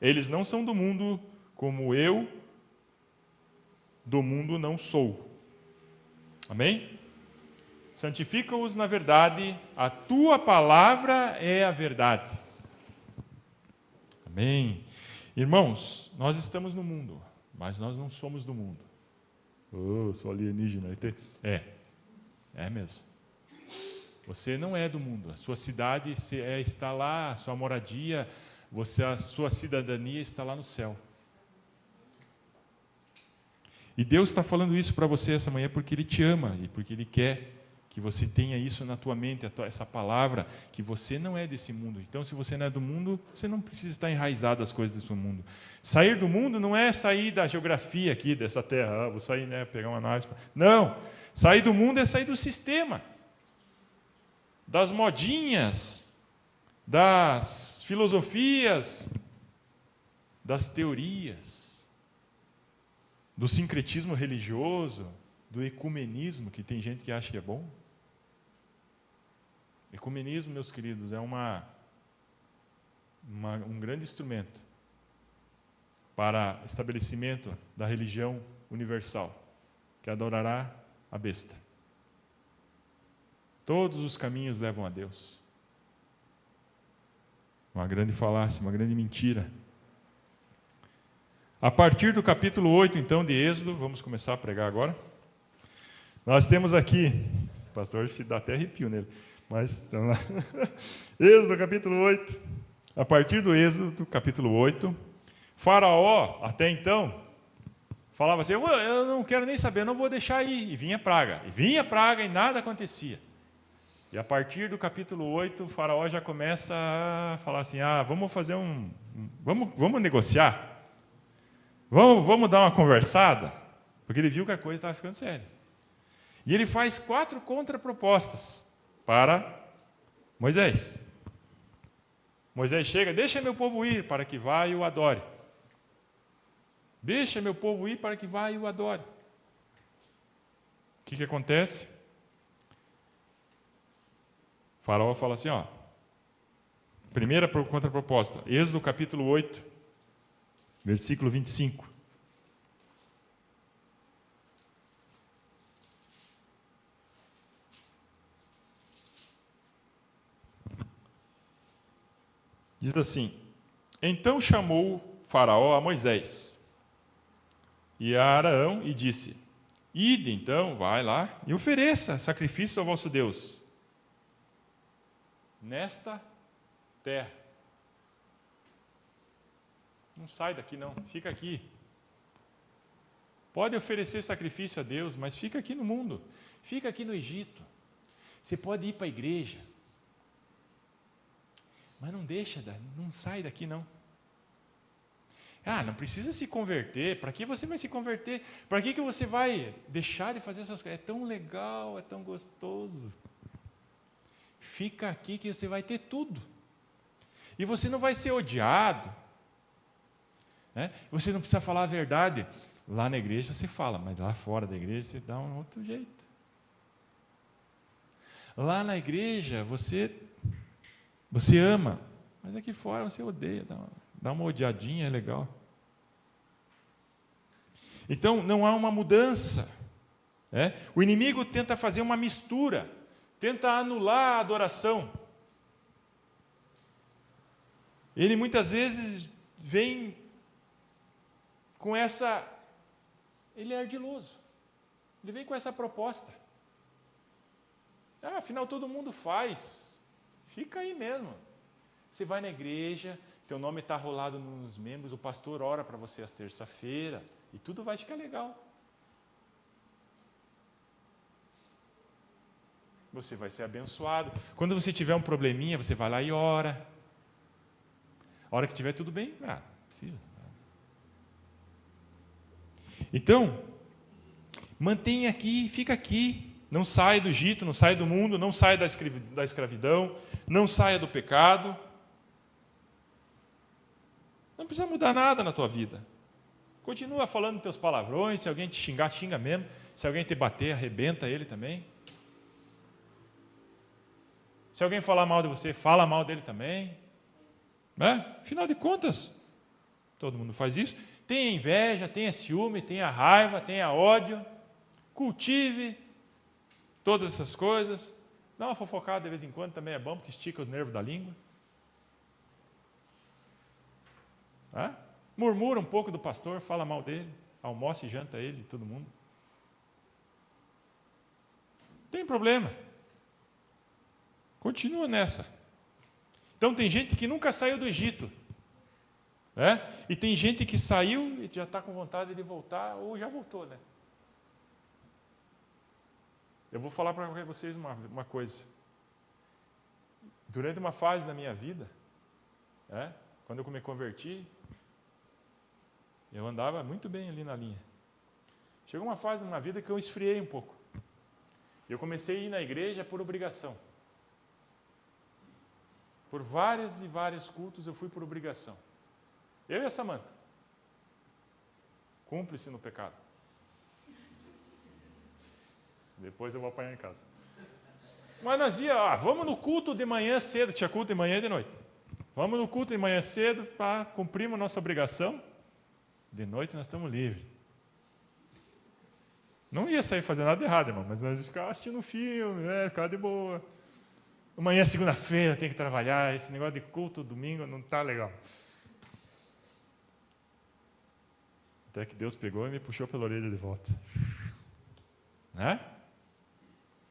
Eles não são do mundo, como eu do mundo não sou. Amém? Santifica-os na verdade, a tua palavra é a verdade. Amém. Irmãos, nós estamos no mundo, mas nós não somos do mundo. Sou alienígena. É mesmo. Você não é do mundo. A sua cidade está lá, a sua moradia, a sua cidadania está lá no céu. E Deus está falando isso para você essa manhã porque Ele te ama e porque Ele quer que você tenha isso na tua mente, essa palavra, que você não é desse mundo. Então, se você não é do mundo, você não precisa estar enraizado às coisas desse mundo. Sair do mundo não é sair da geografia aqui, dessa terra, vou sair, pegar uma nave. Não, sair do mundo é sair do sistema, das modinhas, das filosofias, das teorias, do sincretismo religioso, do ecumenismo, que tem gente que acha que é bom. Ecumenismo, meus queridos, é um grande instrumento para estabelecimento da religião universal, que adorará a besta. Todos os caminhos levam a Deus. Uma grande falácia, uma grande mentira. A partir do capítulo 8, então, de Êxodo, vamos começar a pregar agora. Nós temos aqui, o pastor dá até arrepio nele, mas vamos lá. Êxodo, capítulo 8. A partir do Êxodo, capítulo 8, Faraó, até então, falava assim, eu não quero nem saber, eu não vou deixar ir. E vinha praga e nada acontecia. E a partir do capítulo 8, o Faraó já começa a falar assim, vamos fazer vamos negociar. Vamos dar uma conversada, porque ele viu que a coisa estava ficando séria. E ele faz 4 contrapropostas para Moisés. Moisés chega, deixa meu povo ir para que vá e o adore. Deixa meu povo ir para que vá e o adore. O que acontece? O Faraó fala assim, primeira contraproposta, Êxodo capítulo 8, versículo 25. Diz assim, então chamou Faraó a Moisés e a Arão e disse, ide então, vai lá e ofereça sacrifício ao vosso Deus nesta terra. Não sai daqui não, fica aqui. Pode oferecer sacrifício a Deus, mas fica aqui no mundo, fica aqui no Egito. Você pode ir para a igreja, mas não sai daqui não. Não precisa se converter. Para que você vai se converter? Para que você vai deixar de fazer essas coisas? É tão legal, é tão gostoso. Fica aqui que você vai ter tudo. E você não vai ser odiado. Você não precisa falar a verdade. Lá na igreja você fala, mas lá fora da igreja você dá um outro jeito. Lá na igreja você ama, mas aqui fora você odeia, dá uma odiadinha, é legal. Então, não há uma mudança. O inimigo tenta fazer uma mistura, tenta anular a adoração. Ele muitas vezes vem com ele é ardiloso, ele vem com essa proposta. Afinal, todo mundo faz. Fica aí mesmo. Você vai na igreja, teu nome está rolado nos membros, o pastor ora para você às terça-feira e tudo vai ficar legal. Você vai ser abençoado. Quando você tiver um probleminha, você vai lá e ora. A hora que tiver tudo bem, precisa. Então, mantenha aqui, fica aqui. Não saia do Egito, não saia do mundo, não saia da escravidão, não saia do pecado. Não precisa mudar nada na tua vida. Continua falando teus palavrões, se alguém te xingar, xinga mesmo. Se alguém te bater, arrebenta ele também. Se alguém falar mal de você, fala mal dele também. Afinal de contas, todo mundo faz isso. Tenha inveja, tenha ciúme, tenha raiva, tenha ódio. Cultive todas essas coisas. Dá uma fofocada de vez em quando também é bom, porque estica os nervos da língua. Murmura um pouco do pastor, fala mal dele, almoça e janta ele, todo mundo. Não tem problema. Continua nessa. Então tem gente que nunca saiu do Egito, E tem gente que saiu e já está com vontade de voltar, ou já voltou, né? Eu vou falar para vocês uma coisa. Durante uma fase da minha vida, quando eu me converti, eu andava muito bem ali na linha. Chegou uma fase na vida que eu esfriei um pouco. Eu comecei a ir na igreja por obrigação. Por vários e vários cultos eu fui por obrigação. Eu e a Samanta. Cúmplice no pecado. Depois eu vou apanhar em casa. Mas nós ia, vamos no culto de manhã cedo. Tinha culto de manhã e de noite. Vamos no culto de manhã cedo para cumprirmos a nossa obrigação. De noite nós estamos livres. Não ia sair fazendo nada errado, irmão, mas nós ficávamos assistindo um filme, ficava de boa. Amanhã, segunda-feira, tem que trabalhar. Esse negócio de culto domingo não está legal. Até que Deus pegou e me puxou pela orelha de volta.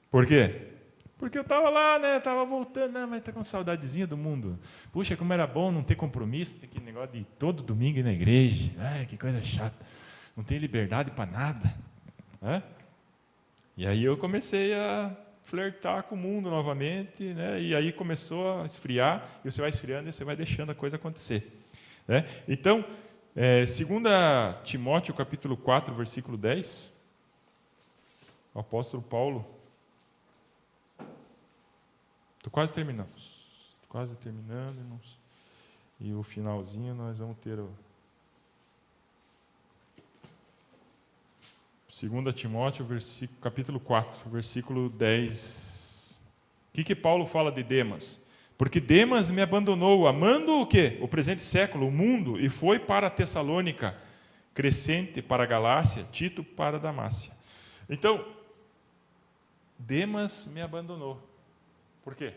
Por quê? Porque eu estava lá, estava voltando, mas está com saudadezinha do mundo. Puxa, como era bom não ter compromisso, ter aquele negócio de todo domingo ir na igreja. Que coisa chata. Não tem liberdade para nada. E aí eu comecei a flertar com o mundo novamente, e aí começou a esfriar, e você vai esfriando e você vai deixando a coisa acontecer. Então, 2 Timóteo, capítulo 4, versículo 10, o apóstolo Paulo, estou quase terminando, irmãos, e o finalzinho nós vamos ter 2 Timóteo, capítulo 4, versículo 10. O que Paulo fala de Demas? Porque Demas me abandonou, amando o quê? O presente século, o mundo, e foi para Tessalônica, Crescente para a Galácia, Tito para a Damácia. Então, Demas me abandonou. Por quê?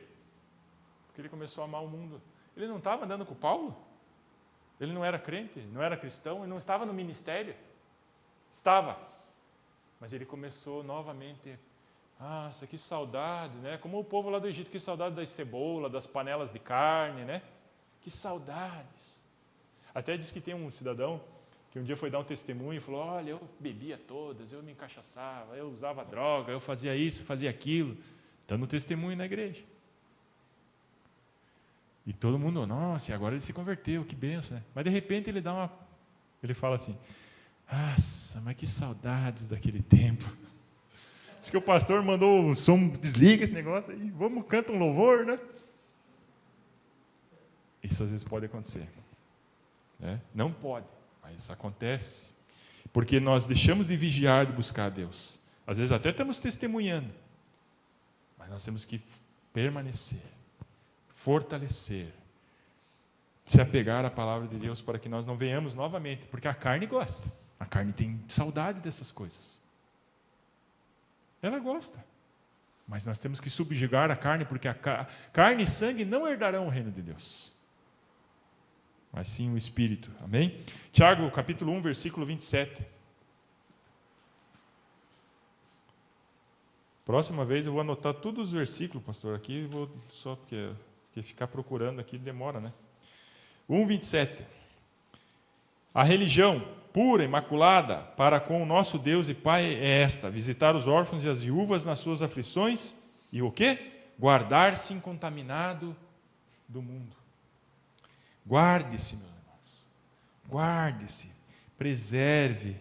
Porque ele começou a amar o mundo. Ele não estava andando com Paulo? Ele não era crente, não era cristão, ele não estava no ministério? Estava. Mas ele começou novamente, nossa, que saudade, Como o povo lá do Egito, que saudade das cebolas, das panelas de carne, Que saudades. Até diz que tem um cidadão que um dia foi dar um testemunho e falou, olha, eu bebia todas, eu me encaixaçava, eu usava droga, eu fazia isso, fazia aquilo. Dando testemunho na igreja. E todo mundo, nossa, e agora ele se converteu, que benção, Mas de repente ele fala assim, nossa, mas que saudades daquele tempo. Diz que o pastor mandou o som, desliga esse negócio aí, vamos cantar um louvor, Isso às vezes pode acontecer. Não pode, mas acontece. Porque nós deixamos de vigiar, de buscar a Deus. Às vezes até estamos testemunhando. Mas nós temos que permanecer, fortalecer, se apegar à palavra de Deus para que nós não venhamos novamente, porque a carne gosta. A carne tem saudade dessas coisas. Ela gosta. Mas nós temos que subjugar a carne, porque a carne e sangue não herdarão o reino de Deus. Mas sim o Espírito. Amém? Tiago, capítulo 1, versículo 27. Próxima vez eu vou anotar todos os versículos, pastor, aqui, só porque ficar procurando aqui demora, 1, 27. A religião pura, imaculada, para com o nosso Deus e Pai é esta: visitar os órfãos e as viúvas nas suas aflições e o quê? Guardar-se incontaminado do mundo. Guarde-se, meus irmãos. Guarde-se. Preserve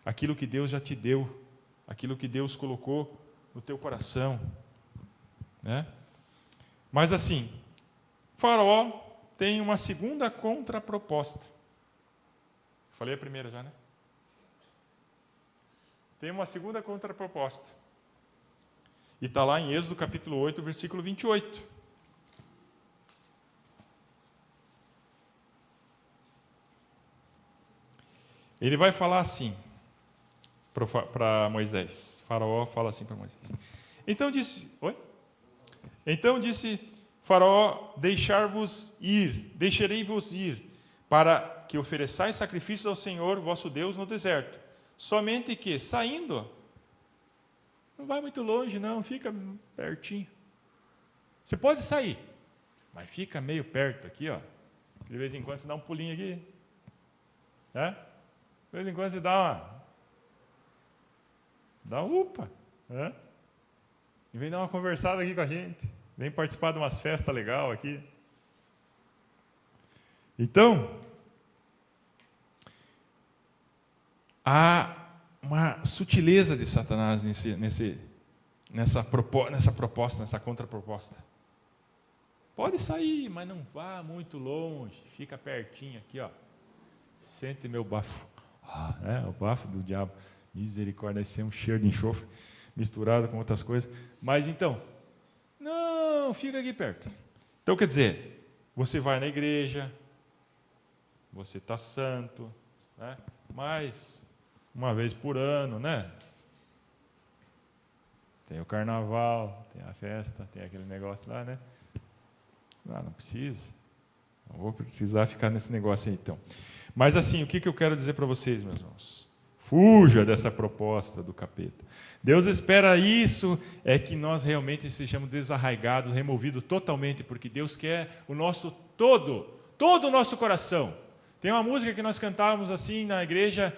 aquilo que Deus já te deu, aquilo que Deus colocou no teu coração. Mas assim, Faraó tem uma segunda contraproposta. Falei a primeira já, Tem uma segunda contraproposta. E está lá em Êxodo capítulo 8, versículo 28. Ele vai falar assim para Moisés. Faraó fala assim para Moisés. Então disse Faraó, deixarei-vos ir, para que ofereçais sacrifícios ao Senhor, vosso Deus, no deserto. Somente que, saindo, não vai muito longe, não, fica pertinho. Você pode sair, mas fica meio perto aqui, De vez em quando você dá um pulinho aqui, né? De vez em quando você dá upa, né? E vem dar uma conversada aqui com a gente, vem participar de umas festas legais aqui. Então, há uma sutileza de Satanás nessa proposta, nessa contraproposta. Pode sair, mas não vá muito longe, fica pertinho aqui, ó. Sente meu bafo. O bafo do diabo. Misericórdia, deve ser um cheiro de enxofre misturado com outras coisas. Mas então, não, fica aqui perto. Então, quer dizer, você vai na igreja, você está santo, né? Mas uma vez por ano, né? Tem o carnaval, tem a festa, tem aquele negócio lá, né? Não precisa. Não vou precisar ficar nesse negócio aí, então. Mas assim, o que eu quero dizer para vocês, meus irmãos? Fuja dessa proposta do capeta. Deus espera isso, é que nós realmente sejamos desarraigados, removidos totalmente, porque Deus quer o nosso todo o nosso coração. Tem uma música que nós cantávamos assim na igreja: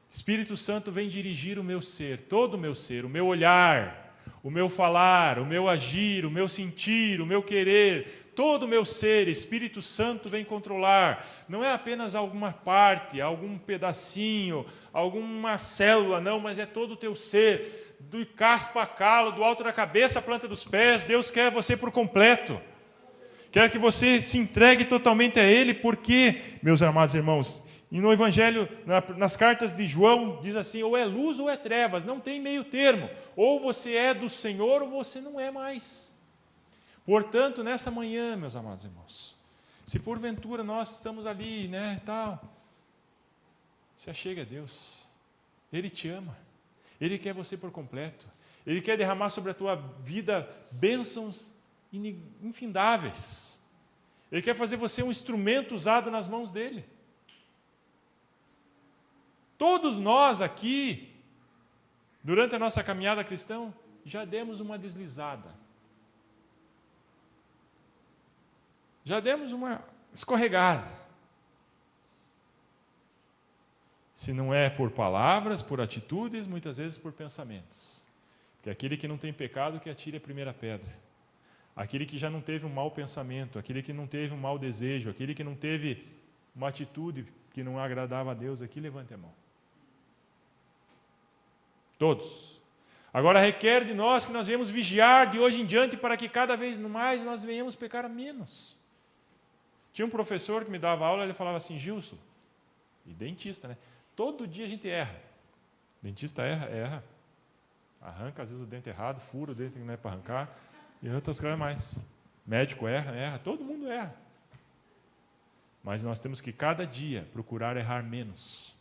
Espírito Santo vem dirigir o meu ser, todo o meu ser, o meu olhar, o meu falar, o meu agir, o meu sentir, o meu querer, todo o meu ser, Espírito Santo vem controlar. Não é apenas alguma parte, algum pedacinho, alguma célula, não, mas é todo o teu ser, do casco a calo, do alto da cabeça à planta dos pés. Deus quer você por completo. Quer que você se entregue totalmente a Ele, porque, meus amados irmãos, e no Evangelho, nas cartas de João, diz assim: ou é luz ou é trevas, não tem meio termo. Ou você é do Senhor ou você não é mais. Portanto, nessa manhã, meus amados irmãos, se porventura nós estamos ali, né, tal, se achegue a Deus. Ele te ama. Ele quer você por completo. Ele quer derramar sobre a tua vida bênçãos infindáveis. Ele quer fazer você um instrumento usado nas mãos dele. Todos nós aqui, durante a nossa caminhada cristã, já demos uma deslizada. Já demos uma escorregada. Se não é por palavras, por atitudes, muitas vezes por pensamentos. Porque aquele que não tem pecado, que atire a primeira pedra. Aquele que já não teve um mau pensamento, aquele que não teve um mau desejo, aquele que não teve uma atitude que não agradava a Deus, aqui levante a mão. Todos. Agora requer de nós que nós venhamos vigiar de hoje em diante para que cada vez mais nós venhamos pecar menos. Tinha um professor que me dava aula, ele falava assim: Gilson, e dentista, né? Todo dia a gente erra. Dentista erra. Arranca às vezes o dente errado, fura o dente que não é para arrancar, e outras coisas mais. Médico erra, todo mundo erra. Mas nós temos que cada dia procurar errar menos.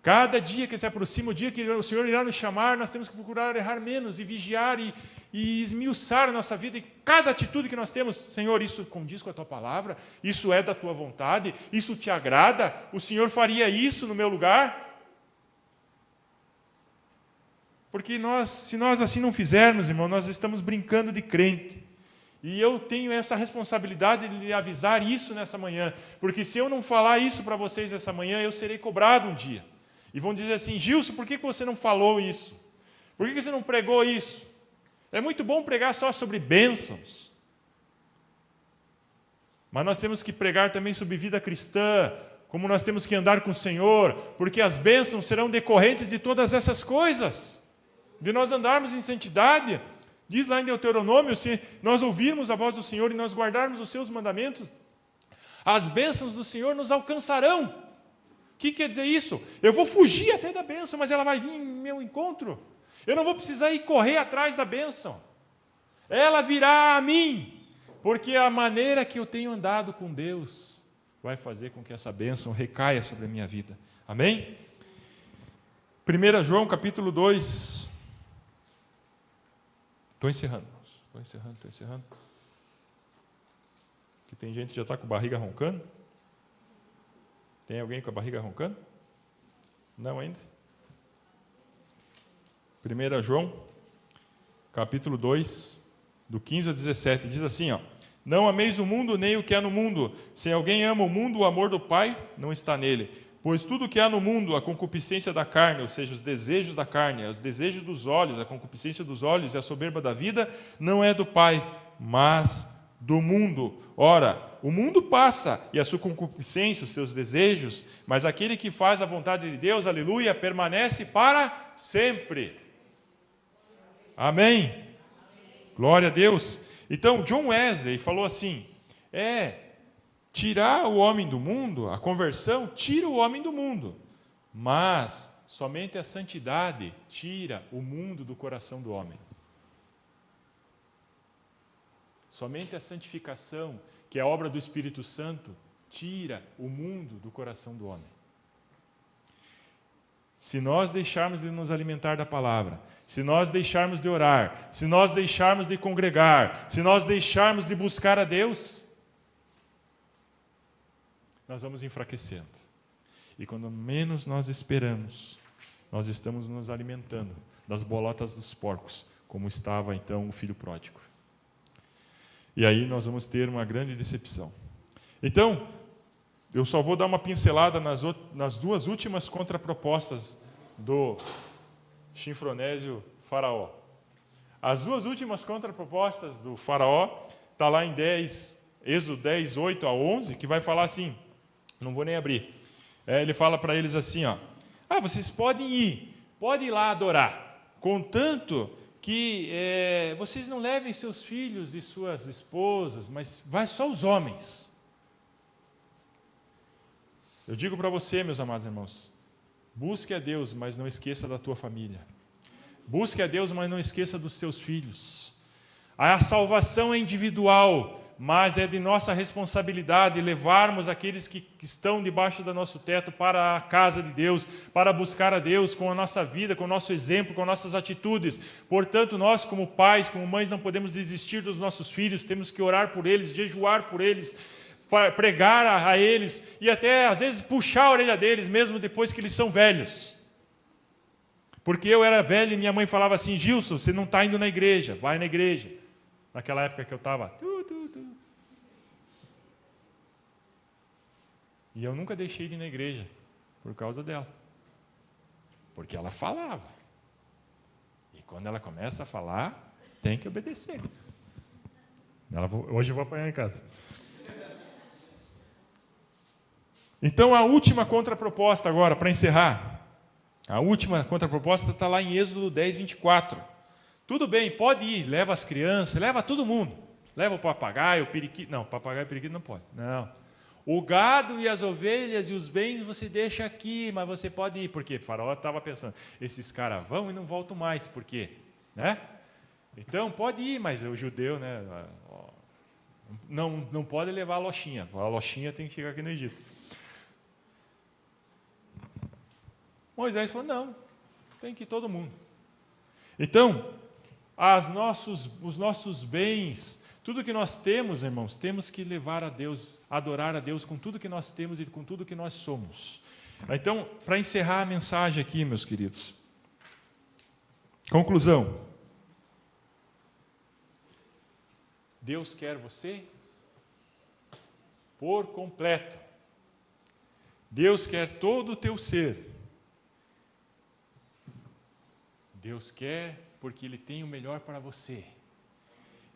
Cada dia que se aproxima o dia que o Senhor irá nos chamar, nós temos que procurar errar menos e vigiar e esmiuçar a nossa vida. E cada atitude que nós temos: Senhor, isso condiz com a Tua palavra, isso é da Tua vontade, isso te agrada, o Senhor faria isso no meu lugar? Porque se nós assim não fizermos, irmão, nós estamos brincando de crente. E eu tenho essa responsabilidade de lhe avisar isso nessa manhã, porque se eu não falar isso para vocês essa manhã, eu serei cobrado um dia. E vão dizer assim: Gilson, por que você não falou isso? Por que você não pregou isso? É muito bom pregar só sobre bênçãos. Mas nós temos que pregar também sobre vida cristã, como nós temos que andar com o Senhor, porque as bênçãos serão decorrentes de todas essas coisas. De nós andarmos em santidade. Diz lá em Deuteronômio: se nós ouvirmos a voz do Senhor e nós guardarmos os seus mandamentos, as bênçãos do Senhor nos alcançarão. O que quer dizer isso? Eu vou fugir até da bênção, mas ela vai vir em meu encontro. Eu não vou precisar ir correr atrás da bênção. Ela virá a mim, porque a maneira que eu tenho andado com Deus vai fazer com que essa bênção recaia sobre a minha vida. Amém? 1 João capítulo 2. Estou encerrando. Aqui tem gente que já está com a barriga roncando. Tem alguém com a barriga roncando? Não ainda? 1 João, capítulo 2, do 15 ao 17, diz assim, ó: Não ameis o mundo, nem o que há no mundo. Se alguém ama o mundo, o amor do Pai não está nele. Pois tudo que há no mundo, a concupiscência da carne, ou seja, os desejos da carne, os desejos dos olhos, a concupiscência dos olhos e a soberba da vida, não é do Pai, mas do mundo. Ora, o mundo passa, e a sua concupiscência, os seus desejos, mas aquele que faz a vontade de Deus, aleluia, permanece para sempre. Amém? Glória a Deus. Então, John Wesley falou assim, tirar o homem do mundo, a conversão tira o homem do mundo, mas somente a santidade tira o mundo do coração do homem. Somente a santificação, que é a obra do Espírito Santo, tira o mundo do coração do homem. Se nós deixarmos de nos alimentar da palavra, se nós deixarmos de orar, se nós deixarmos de congregar, se nós deixarmos de buscar a Deus, nós vamos enfraquecendo. E quando menos nós esperamos, nós estamos nos alimentando das bolotas dos porcos, como estava então o filho pródigo. E aí nós vamos ter uma grande decepção. Então, eu só vou dar uma pincelada nas duas últimas contrapropostas do Chinfronésio Faraó. As duas últimas contrapropostas do Faraó está lá em Êxodo 10, 8 a 11, que vai falar assim, não vou nem abrir. Ele fala para eles assim, vocês podem ir lá adorar, contanto que vocês não levem seus filhos e suas esposas, mas vai só os homens. Eu digo para você, meus amados irmãos, busque a Deus, mas não esqueça da tua família. Busque a Deus, mas não esqueça dos seus filhos. A salvação é individual, mas é de nossa responsabilidade levarmos aqueles que estão debaixo do nosso teto para a casa de Deus, para buscar a Deus com a nossa vida, com o nosso exemplo, com nossas atitudes. Portanto, nós como pais, como mães, não podemos desistir dos nossos filhos, temos que orar por eles, jejuar por eles, pregar a eles e até, às vezes, puxar a orelha deles, mesmo depois que eles são velhos. Porque eu era velho e minha mãe falava assim, Gilson, você não está indo na igreja, vai na igreja. Naquela época que eu estava... E eu nunca deixei de ir na igreja por causa dela. Porque ela falava. E quando ela começa a falar, tem que obedecer. Hoje eu vou apanhar em casa. Então, a última contraproposta agora, para encerrar. A última contraproposta está lá em Êxodo 10, 24. Tudo bem, pode ir, leva as crianças, leva todo mundo. Leva o papagaio, o periquito. Não, papagaio e periquito não pode. Não. O gado e as ovelhas e os bens você deixa aqui, mas você pode ir. Por quê? O faraó estava pensando, esses caras vão e não voltam mais. Por quê? Né? Então, pode ir, mas o judeu, né, não pode levar a lochinha. A lochinha tem que ficar aqui no Egito. Moisés falou, não, tem que ir todo mundo. Então, os nossos bens... Tudo que nós temos, irmãos, temos que levar a Deus, adorar a Deus com tudo que nós temos e com tudo que nós somos. Então, para encerrar a mensagem aqui, meus queridos. Conclusão. Deus quer você por completo. Deus quer todo o teu ser. Deus quer porque Ele tem o melhor para você.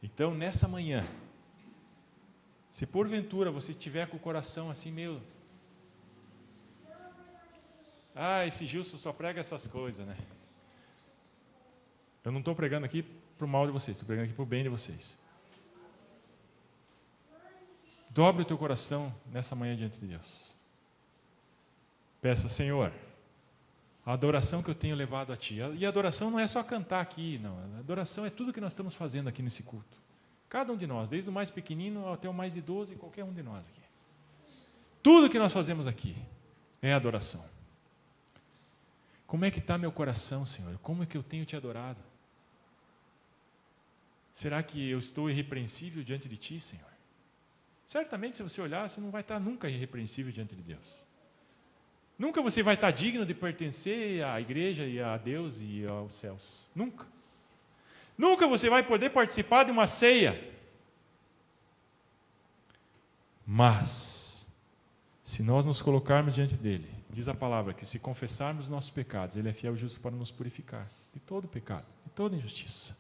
Então, nessa manhã, se porventura você estiver com o coração assim, esse Gilson só prega essas coisas, né? Eu não estou pregando aqui para o mal de vocês, estou pregando aqui para o bem de vocês. Dobre o teu coração nessa manhã diante de Deus. Peça, Senhor, a adoração que eu tenho levado a Ti. E a adoração não é só cantar aqui, não. A adoração é tudo que nós estamos fazendo aqui nesse culto. Cada um de nós, desde o mais pequenino até o mais idoso e qualquer um de nós aqui. Tudo que nós fazemos aqui é adoração. Como é que está meu coração, Senhor? Como é que eu tenho Te adorado? Será que eu estou irrepreensível diante de Ti, Senhor? Certamente, se você olhar, você não vai estar nunca irrepreensível diante de Deus. Nunca você vai estar digno de pertencer à igreja e a Deus e aos céus. Nunca. Nunca você vai poder participar de uma ceia. Mas, se nós nos colocarmos diante dele, diz a palavra que se confessarmos nossos pecados, ele é fiel e justo para nos purificar de todo pecado, de toda injustiça.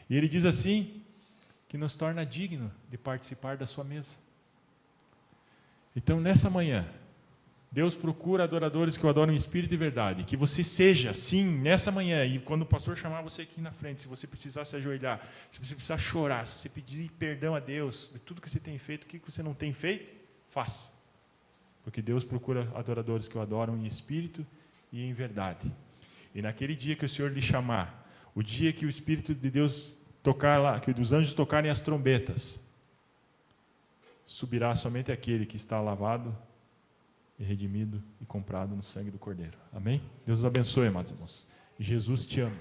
E ele diz assim, que nos torna digno de participar da sua mesa. Então, nessa manhã, Deus procura adoradores que o adoram em espírito e verdade. Que você seja, sim, nessa manhã, e quando o pastor chamar você aqui na frente, se você precisar se ajoelhar, se você precisar chorar, se você pedir perdão a Deus de tudo que você tem feito, o que você não tem feito, faça. Porque Deus procura adoradores que o adoram em espírito e em verdade. E naquele dia que o Senhor lhe chamar, o dia que o Espírito de Deus tocar lá, que os anjos tocarem as trombetas, subirá somente aquele que está lavado e redimido e comprado no sangue do Cordeiro. Amém? Deus os abençoe, amados irmãos. Jesus te ama.